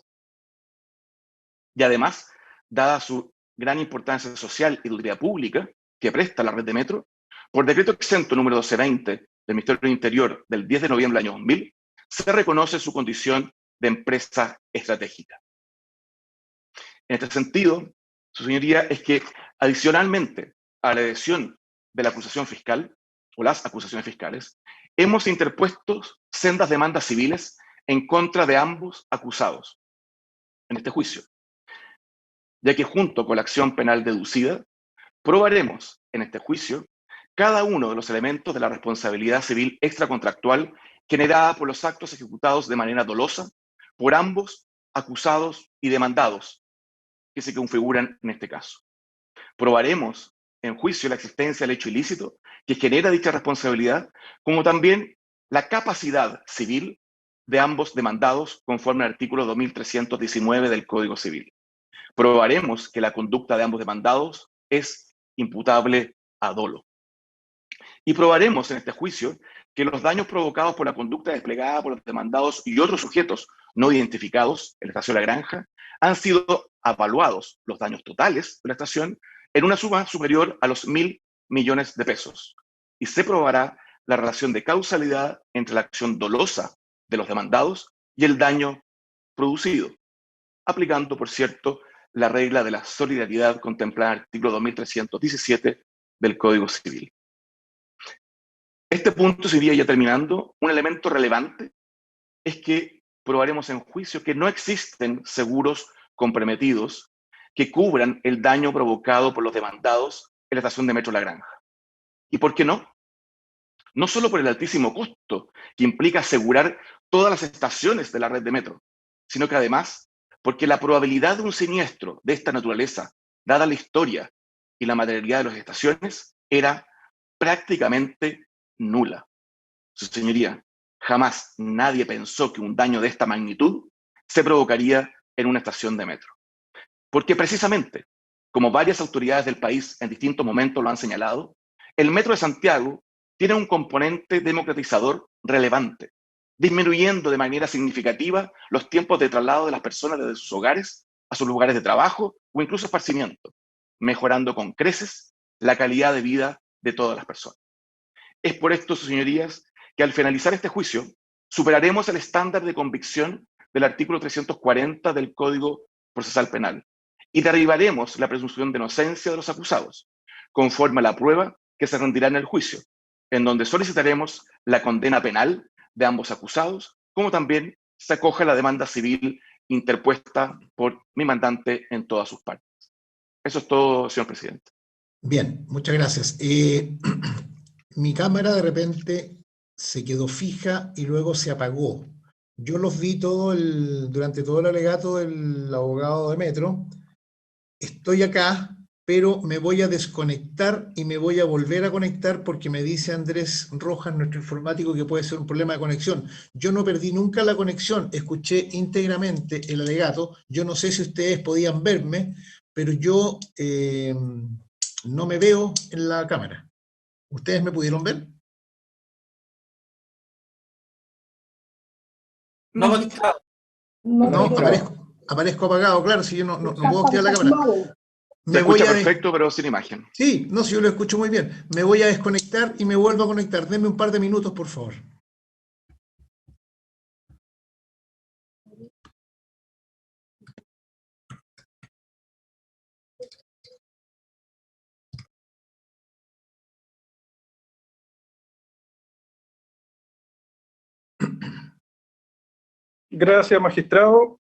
Y además, dada su gran importancia social y de utilidad pública que presta la red de metro, por decreto exento número 1220 del Ministerio del Interior del 10 de noviembre del año 2000, se reconoce su condición de empresa estratégica. En este sentido, su señoría, es que adicionalmente a la adhesión de la acusación fiscal, o las acusaciones fiscales, hemos interpuesto sendas demandas civiles en contra de ambos acusados en este juicio, ya que junto con la acción penal deducida, probaremos en este juicio cada uno de los elementos de la responsabilidad civil extracontractual generada por los actos ejecutados de manera dolosa por ambos acusados y demandados que se configuran en este caso. Probaremos en juicio la existencia del hecho ilícito que genera dicha responsabilidad, como también la capacidad civil de ambos demandados conforme al artículo 2319 del Código Civil. Probaremos que la conducta de ambos demandados es imputable a dolo. Y probaremos en este juicio que los daños provocados por la conducta desplegada por los demandados y otros sujetos no identificados en la estación La Granja han sido evaluados, los daños totales de la estación, en una suma superior a los 1.000 millones de pesos. Y se probará la relación de causalidad entre la acción dolosa de los demandados y el daño producido, aplicando, por cierto, la regla de la solidaridad contemplada en el artículo 2317 del Código Civil. Este punto sería, ya terminando, un elemento relevante es que probaremos en juicio que no existen seguros comprometidos que cubran el daño provocado por los demandados en la estación de Metro La Granja. ¿Y por qué no? No solo por el altísimo costo que implica asegurar todas las estaciones de la red de metro, sino que además porque la probabilidad de un siniestro de esta naturaleza, dada la historia y la materialidad de las estaciones, era prácticamente nula. Su señoría, jamás nadie pensó que un daño de esta magnitud se provocaría en una estación de metro. Porque precisamente, como varias autoridades del país en distintos momentos lo han señalado, el Metro de Santiago tiene un componente democratizador relevante, disminuyendo de manera significativa los tiempos de traslado de las personas desde sus hogares a sus lugares de trabajo o incluso esparcimiento, mejorando con creces la calidad de vida de todas las personas. Es por esto, sus señorías, que al finalizar este juicio, superaremos el estándar de convicción del artículo 340 del Código Procesal Penal y derribaremos la presunción de inocencia de los acusados, conforme a la prueba que se rendirá en el juicio, en donde solicitaremos la condena penal de ambos acusados, como también se acoge la demanda civil interpuesta por mi mandante en todas sus partes. Eso es todo, señor presidente. Bien, muchas gracias. Mi cámara de repente se quedó fija y luego se apagó. Yo los vi durante todo el alegato del abogado de Metro. Estoy acá, pero me voy a desconectar y me voy a volver a conectar porque me dice Andrés Rojas, nuestro informático, que puede ser un problema de conexión. Yo no perdí nunca la conexión, escuché íntegramente el alegato. Yo no sé si ustedes podían verme, pero yo no me veo en la cámara. ¿Ustedes me pudieron ver? No, magistrado. No, aparezco apagado, claro, si yo no puedo activar la cámara. Se escucha perfecto, pero sin imagen. Sí, no, si yo lo escucho muy bien. Me voy a desconectar y me vuelvo a conectar. Denme un par de minutos, por favor. Gracias, magistrado.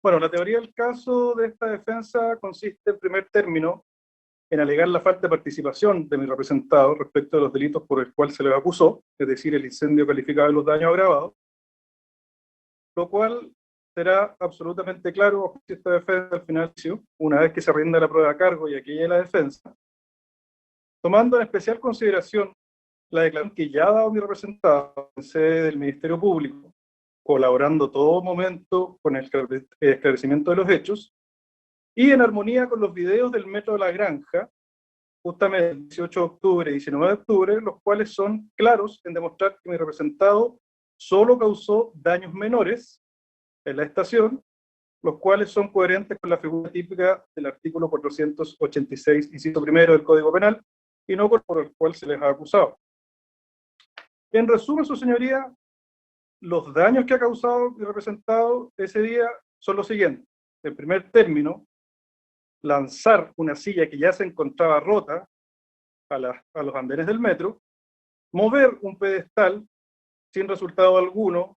Bueno, la teoría del caso de esta defensa consiste, en primer término, en alegar la falta de participación de mi representado respecto a los delitos por el cual se le acusó, es decir, el incendio calificado y los daños agravados, lo cual será absolutamente claro si esta defensa al final, una vez que se rinda la prueba a cargo y aquella de la defensa, tomando en especial consideración la declaración que ya ha dado mi representado en sede del Ministerio Público, colaborando todo momento con el esclarecimiento de los hechos, y en armonía con los videos del Metro de la Granja, justamente el 18 de octubre y 19 de octubre, los cuales son claros en demostrar que mi representado solo causó daños menores en la estación, los cuales son coherentes con la figura típica del artículo 486, inciso primero del Código Penal, y no por el cual se les ha acusado. En resumen, su señoría, los daños que ha causado mi representado ese día son los siguientes. En primer término, lanzar una silla que ya se encontraba rota a los andenes del metro, mover un pedestal sin resultado alguno.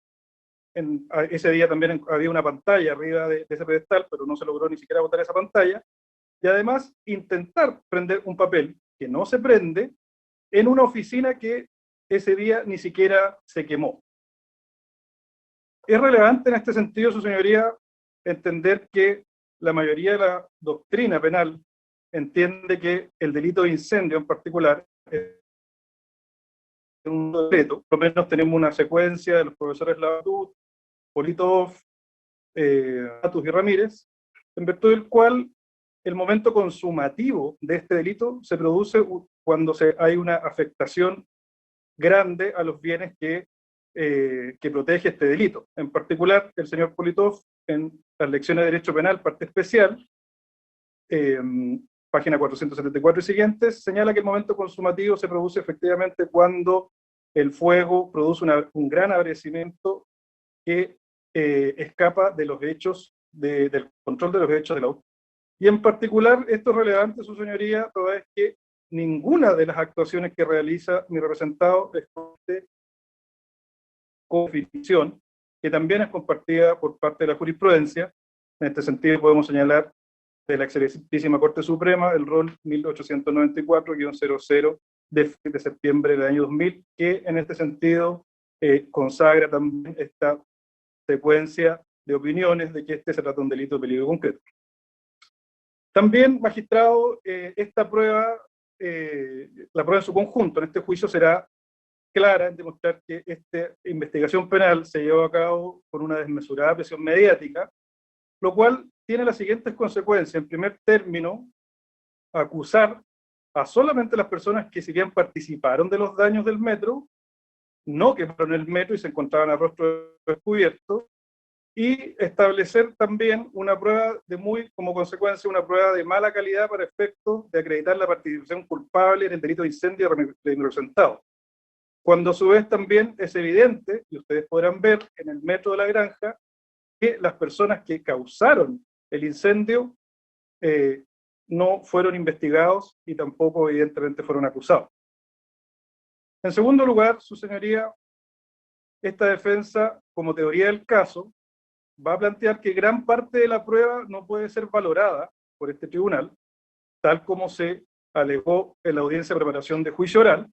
Ese día también había una pantalla arriba de ese pedestal, pero no se logró ni siquiera botar esa pantalla, y además intentar prender un papel que no se prende en una oficina que ese día ni siquiera se quemó. Es relevante en este sentido, su señoría, entender que la mayoría de la doctrina penal entiende que el delito de incendio en particular es un delito. Por lo menos tenemos una secuencia de los profesores Labatut, Politov, Matus y Ramírez, en virtud del cual el momento consumativo de este delito se produce cuando hay una afectación grande a los bienes que protege este delito. En particular, el señor Politov, en las lecciones de Derecho Penal, parte especial, página 474 y siguientes, señala que el momento consumativo se produce efectivamente cuando el fuego produce un gran abastecimiento que escapa de los hechos, del control de los hechos de la auto. Y en particular, esto es relevante, su señoría, toda vez que ninguna de las actuaciones que realiza mi representado es de confirmación, que también es compartida por parte de la jurisprudencia. En este sentido podemos señalar de la Excelentísima Corte Suprema el rol 1894-00 de septiembre del año 2000, que en este sentido consagra también esta secuencia de opiniones de que este se trata de un delito de peligro concreto. También, magistrado, esta prueba, la prueba en su conjunto en este juicio será clara en demostrar que esta investigación penal se llevó a cabo con una desmesurada presión mediática, lo cual tiene las siguientes consecuencias. En primer término, acusar a solamente las personas que si bien participaron de los daños del metro, no quemaron el metro y se encontraban a rostro descubierto, y establecer también una prueba como consecuencia, una prueba de mala calidad para efectos de acreditar la participación culpable en el delito de incendio de mi representado. Cuando a su vez también es evidente, y ustedes podrán ver en el metro de la Granja, que las personas que causaron el incendio, no fueron investigados y tampoco evidentemente fueron acusados. En segundo lugar, su señoría, esta defensa, como teoría del caso, va a plantear que gran parte de la prueba no puede ser valorada por este tribunal, tal como se alegó en la audiencia de preparación de juicio oral,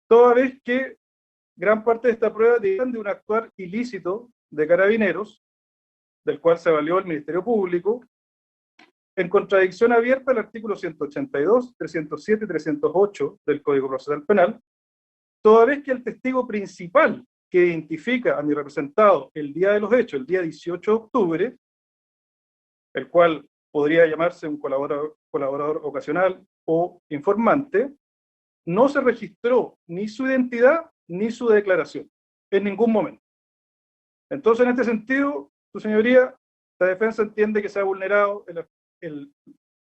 toda vez que gran parte de esta prueba derivan de un actuar ilícito de Carabineros, del cual se valió el Ministerio Público, en contradicción abierta al artículo 182, 307 y 308 del Código Procesal Penal, toda vez que el testigo principal que identifica a mi representado el día de los hechos, el día 18 de octubre, el cual podría llamarse un colaborador ocasional o informante, no se registró ni su identidad ni su declaración, en ningún momento. Entonces, en este sentido, su señoría, la defensa entiende que se ha vulnerado el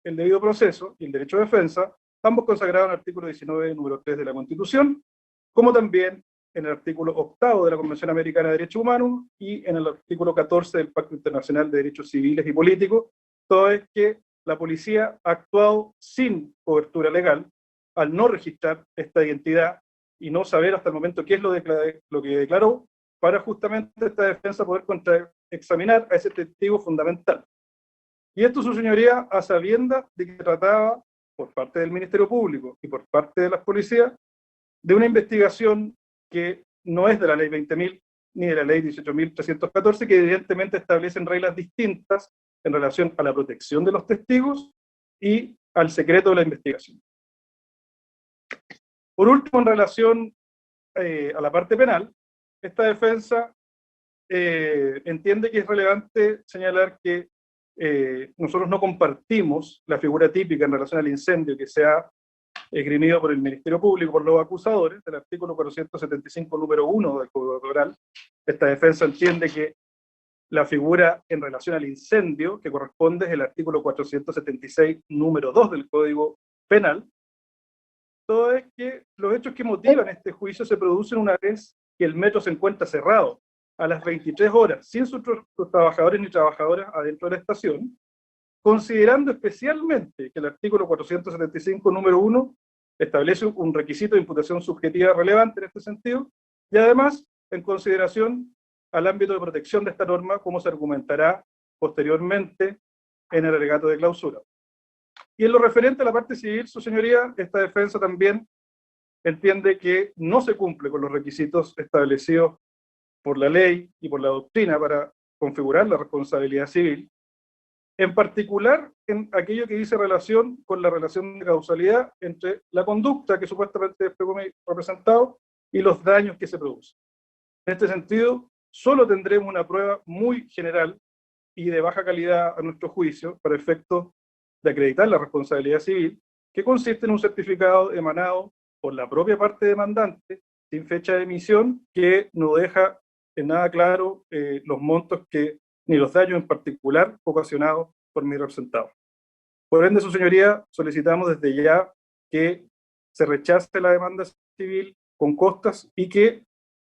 debido proceso y el derecho de defensa, ambos consagrados en el artículo 19, número 3 de la Constitución, como también en el artículo 8 de la Convención Americana de Derechos Humanos y en el artículo 14 del Pacto Internacional de Derechos Civiles y Políticos, toda vez que la policía ha actuado sin cobertura legal al no registrar esta identidad y no saber hasta el momento qué es lo que declaró, para justamente esta defensa poder examinar a ese testigo fundamental. Y esto, su señoría, a sabiendas de que trataba, por parte del Ministerio Público y por parte de las policías, de una investigación que no es de la ley 20.000 ni de la ley 18.314, que evidentemente establecen reglas distintas en relación a la protección de los testigos y al secreto de la investigación. Por último, en relación a la parte penal, esta defensa entiende que es relevante señalar que nosotros no compartimos la figura típica en relación al incendio que se ha esgrimido por el Ministerio Público, por los acusadores, del artículo 475, número 1 del Código Electoral. Esta defensa entiende que la figura en relación al incendio, que corresponde es el artículo 476, número 2 del Código Penal, todo es que los hechos que motivan este juicio se producen una vez que el metro se encuentra cerrado, a las 23 horas, sin sus trabajadores ni trabajadoras adentro de la estación, considerando especialmente que el artículo 475, número 1, establece un requisito de imputación subjetiva relevante en este sentido, y además, en consideración al ámbito de protección de esta norma, como se argumentará posteriormente en el alegato de clausura. Y en lo referente a la parte civil, su señoría, esta defensa también entiende que no se cumple con los requisitos establecidos por la ley y por la doctrina para configurar la responsabilidad civil, en particular en aquello que dice relación con la relación de causalidad entre la conducta que supuestamente desplegó mi representado y los daños que se producen. En este sentido, solo tendremos una prueba muy general y de baja calidad a nuestro juicio para efectos de acreditar la responsabilidad civil, que consiste en un certificado emanado por la propia parte demandante, sin fecha de emisión, que no deja en nada claro los montos ni los daños en particular ocasionados por mi representado. Por ende, su señoría, solicitamos desde ya que se rechace la demanda civil con costas y que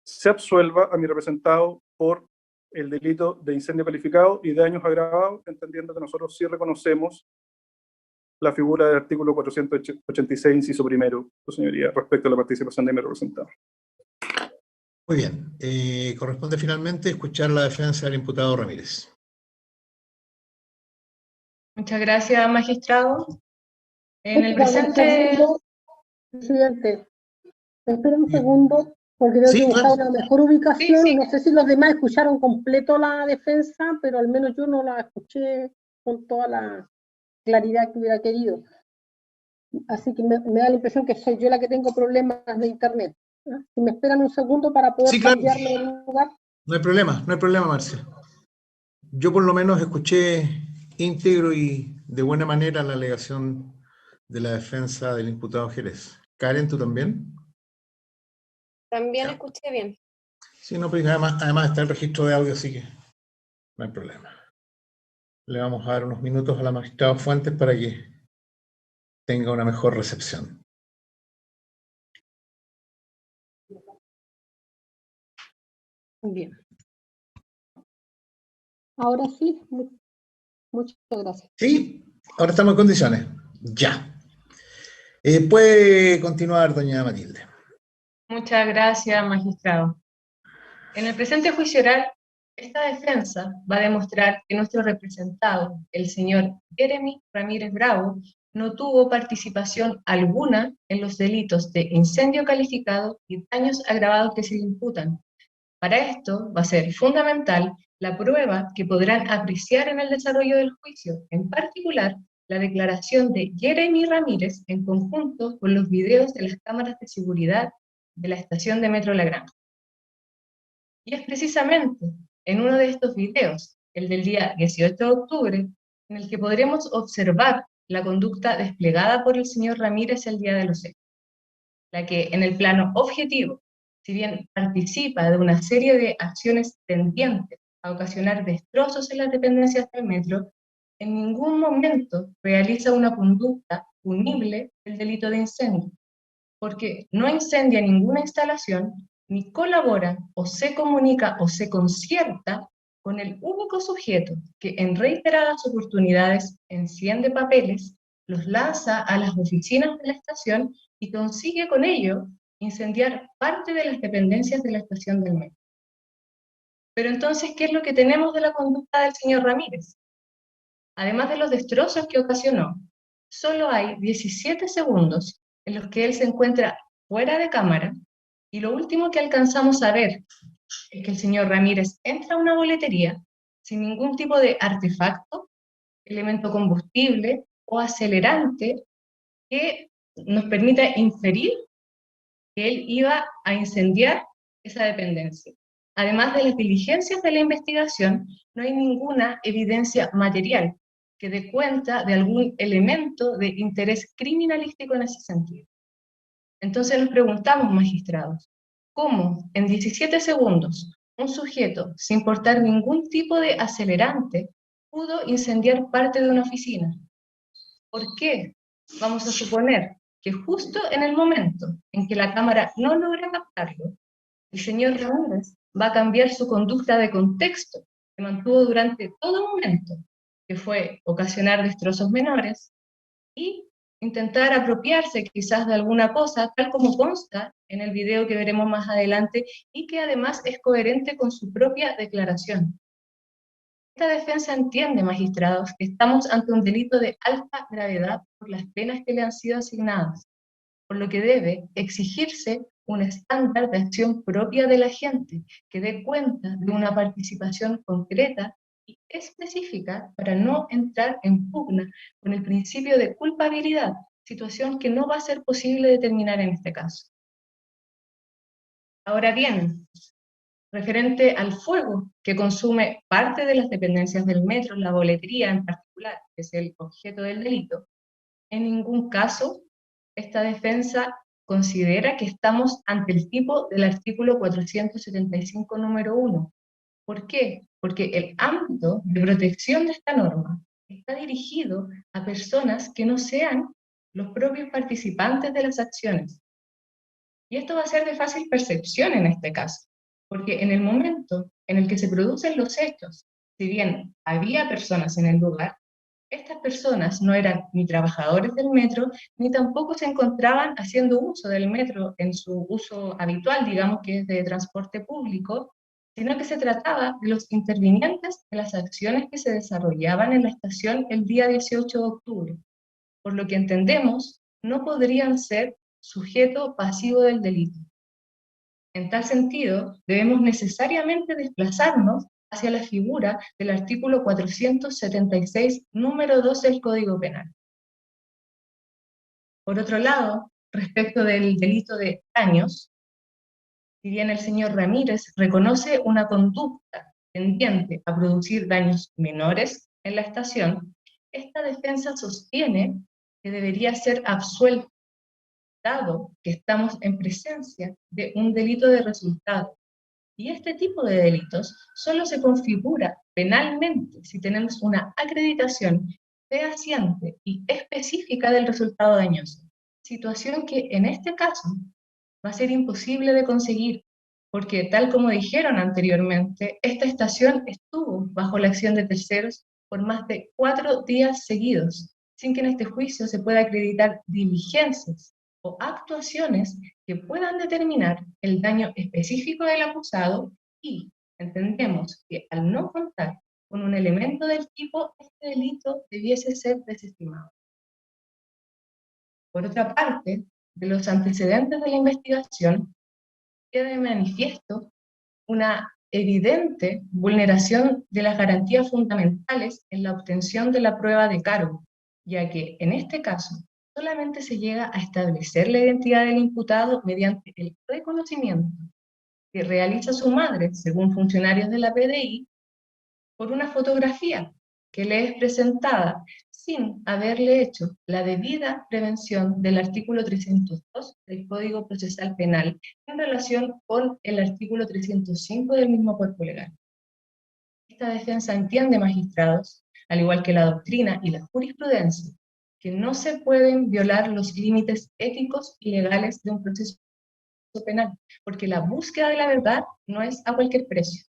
se absuelva a mi representado por el delito de incendio calificado y daños agravados, entendiendo que nosotros sí reconocemos la figura del artículo 486, inciso primero, su señoría, respecto a la participación de mi representado. Muy bien. Corresponde finalmente escuchar la defensa del imputado Ramírez. Muchas gracias, magistrado. En el Espera un presente... segundo, presidente. Espera un segundo, porque creo Sí, que claro. está en una mejor ubicación. Sí. No sé si los demás escucharon completo la defensa, pero al menos yo no la escuché con toda la claridad que hubiera querido. Así que me da la impresión que soy yo la que tengo problemas de internet. ¿Ah? Si me esperan un segundo para poder Sí, claro. cambiarme de lugar. No hay problema, Marcia. Yo por lo menos escuché íntegro y de buena manera la alegación de la defensa del imputado Jerez. Karen, ¿tú también? También escuché bien. Sí, no, pero además está el registro de audio, así que no hay problema. Le vamos a dar unos minutos a la magistrada Fuentes para que tenga una mejor recepción. Bien. Ahora sí. Muchas gracias. Sí, ahora estamos en condiciones. Ya. Puede continuar, doña Matilde. Muchas gracias, magistrado. En el presente juicio oral, esta defensa va a demostrar que nuestro representado, el señor Jeremy Ramírez Bravo, no tuvo participación alguna en los delitos de incendio calificado y daños agravados que se le imputan. Para esto va a ser fundamental la prueba que podrán apreciar en el desarrollo del juicio, en particular la declaración de Jeremy Ramírez en conjunto con los videos de las cámaras de seguridad de la estación de Metro La Granja. Y es precisamente en uno de estos videos, el del día 18 de octubre, en el que podremos observar la conducta desplegada por el señor Ramírez el día de los hechos, la que en el plano objetivo, si bien participa de una serie de acciones tendientes a ocasionar destrozos en las dependencias del metro, en ningún momento realiza una conducta punible del delito de incendio, porque no incendia ninguna instalación, ni colabora, o se comunica, o se concierta con el único sujeto que en reiteradas oportunidades enciende papeles, los lanza a las oficinas de la estación y consigue con ello incendiar parte de las dependencias de la estación del metro. Pero entonces, ¿qué es lo que tenemos de la conducta del señor Ramírez? Además de los destrozos que ocasionó, solo hay 17 segundos en los que él se encuentra fuera de cámara, y lo último que alcanzamos a ver es que el señor Ramírez entra a una boletería sin ningún tipo de artefacto, elemento combustible o acelerante que nos permita inferir que él iba a incendiar esa dependencia. Además de las diligencias de la investigación, no hay ninguna evidencia material que dé cuenta de algún elemento de interés criminalístico en ese sentido. Entonces nos preguntamos, magistrados, ¿cómo en 17 segundos un sujeto sin portar ningún tipo de acelerante pudo incendiar parte de una oficina? ¿Por qué? Vamos a suponer que justo en el momento en que la cámara no logra captarlo, el señor Ramírez va a cambiar su conducta de contexto que mantuvo durante todo momento, que fue ocasionar destrozos menores y intentar apropiarse quizás de alguna cosa, tal como consta en el video que veremos más adelante y que además es coherente con su propia declaración. Esta defensa entiende, magistrados, que estamos ante un delito de alta gravedad por las penas que le han sido asignadas, por lo que debe exigirse un estándar de acción propia del agente que dé cuenta de una participación concreta y específica para no entrar en pugna con el principio de culpabilidad, situación que no va a ser posible determinar en este caso. Ahora bien, referente al fuego que consume parte de las dependencias del metro, la boletería en particular, que es el objeto del delito, en ningún caso esta defensa considera que estamos ante el tipo del artículo 475 número 1. ¿Por qué? Porque el ámbito de protección de esta norma está dirigido a personas que no sean los propios participantes de las acciones. Y esto va a ser de fácil percepción en este caso, porque en el momento en el que se producen los hechos, si bien había personas en el lugar, estas personas no eran ni trabajadores del metro, ni tampoco se encontraban haciendo uso del metro en su uso habitual, digamos que es de transporte público, sino que se trataba de los intervinientes de las acciones que se desarrollaban en la estación el día 18 de octubre. Por lo que entendemos, no podrían ser sujeto pasivo del delito. En tal sentido, debemos necesariamente desplazarnos hacia la figura del artículo 476, número 2 del Código Penal. Por otro lado, respecto del delito de daños, si bien el señor Ramírez reconoce una conducta tendiente a producir daños menores en la estación, esta defensa sostiene que debería ser absuelto, dado que estamos en presencia de un delito de resultado. Y este tipo de delitos solo se configura penalmente si tenemos una acreditación fehaciente y específica del resultado dañoso, situación que en este caso va a ser imposible de conseguir, porque tal como dijeron anteriormente, esta estación estuvo bajo la acción de terceros por más de 4 días seguidos, sin que en este juicio se pueda acreditar diligencias o actuaciones que puedan determinar el daño específico del acusado y entendemos que al no contar con un elemento del tipo, este delito debiese ser desestimado. Por otra parte, de los antecedentes de la investigación, queda de manifiesto una evidente vulneración de las garantías fundamentales en la obtención de la prueba de cargo, ya que en este caso solamente se llega a establecer la identidad del imputado mediante el reconocimiento que realiza su madre, según funcionarios de la PDI, por una fotografía que le es presentada sin haberle hecho la debida prevención del artículo 302 del Código Procesal Penal en relación con el artículo 305 del mismo cuerpo legal. Esta defensa entiende, magistrados, al igual que la doctrina y la jurisprudencia, que no se pueden violar los límites éticos y legales de un proceso penal, porque la búsqueda de la verdad no es a cualquier precio.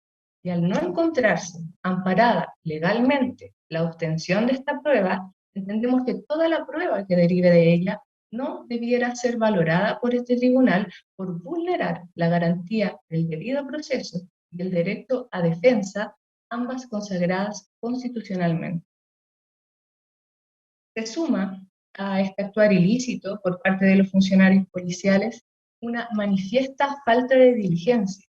Y al no encontrarse amparada legalmente la obtención de esta prueba, entendemos que toda la prueba que derive de ella no debiera ser valorada por este tribunal por vulnerar la garantía del debido proceso y el derecho a defensa, ambas consagradas constitucionalmente. Se suma a este actuar ilícito por parte de los funcionarios policiales una manifiesta falta de diligencia,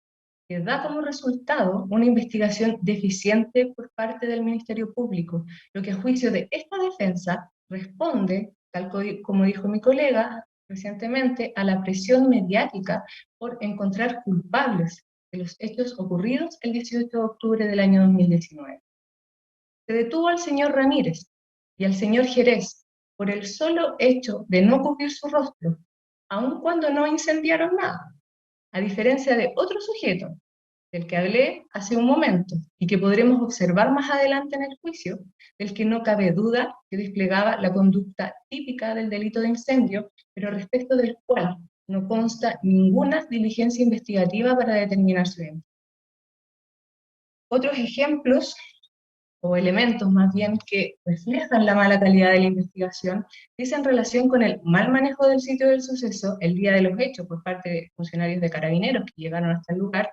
que da como resultado una investigación deficiente por parte del Ministerio Público, lo que a juicio de esta defensa responde, tal como dijo mi colega recientemente, a la presión mediática por encontrar culpables de los hechos ocurridos el 18 de octubre del año 2019. Se detuvo al señor Ramírez y al señor Jerez por el solo hecho de no cubrir su rostro, aun cuando no incendiaron nada, a diferencia de otro sujeto, del que hablé hace un momento, y que podremos observar más adelante en el juicio, del que no cabe duda que desplegaba la conducta típica del delito de incendio, pero respecto del cual no consta ninguna diligencia investigativa para determinar su identidad. Otros ejemplos, o elementos más bien, que reflejan la mala calidad de la investigación, es en relación con el mal manejo del sitio del suceso el día de los hechos por parte de funcionarios de Carabineros que llegaron hasta el lugar,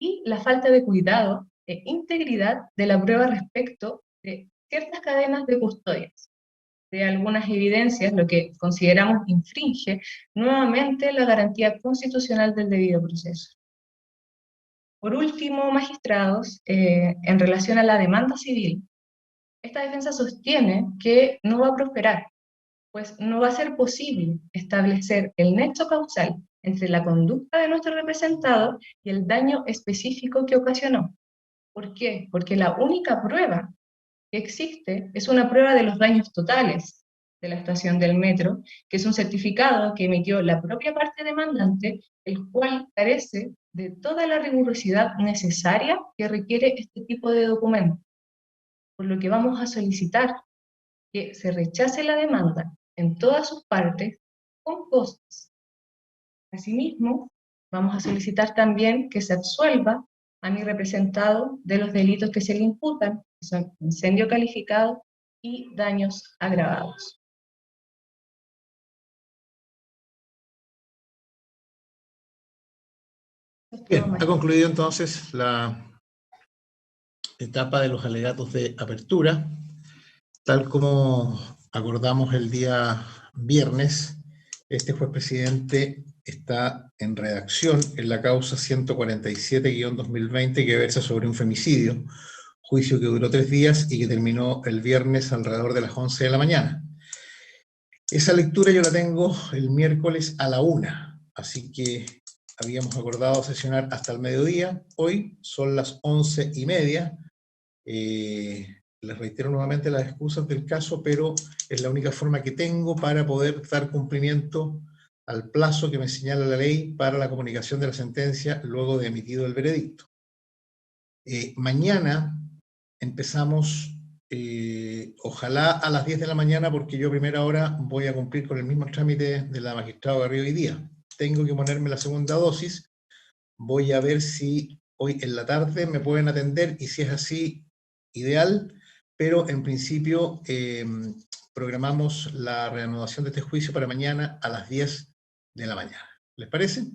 y la falta de cuidado e integridad de la prueba respecto de ciertas cadenas de custodias, de algunas evidencias, lo que consideramos infringe nuevamente la garantía constitucional del debido proceso. Por último, magistrados, en relación a la demanda civil, esta defensa sostiene que no va a prosperar, pues no va a ser posible establecer el nexo causal entre la conducta de nuestro representado y el daño específico que ocasionó. ¿Por qué? Porque la única prueba que existe es una prueba de los daños totales de la estación del metro, que es un certificado que emitió la propia parte demandante, el cual carece de toda la rigurosidad necesaria que requiere este tipo de documento. Por lo que vamos a solicitar que se rechace la demanda en todas sus partes con costas. Asimismo, vamos a solicitar también que se absuelva a mi representado de los delitos que se le imputan, que son incendio calificado y daños agravados. Bien, ha concluido entonces la etapa de los alegatos de apertura. Tal como acordamos el día viernes, este juez presidente está en redacción en la causa 147-2020 que versa sobre un femicidio, juicio que duró 3 días y que terminó el viernes alrededor de las 11 de la mañana. Esa lectura yo la tengo el miércoles a la 1, así que habíamos acordado sesionar hasta el mediodía. Hoy son las 11:30. Les reitero nuevamente las excusas del caso, pero es la única forma que tengo para poder dar cumplimiento al plazo que me señala la ley para la comunicación de la sentencia luego de emitido el veredicto. Mañana empezamos, ojalá a las 10 de la mañana, porque yo a primera hora voy a cumplir con el mismo trámite de la magistrada Garrido hoy día. Tengo que ponerme la segunda dosis, voy a ver si hoy en la tarde me pueden atender, y si es así, ideal, pero en principio programamos la reanudación de este juicio para mañana a las 10 de la mañana. ¿Les parece?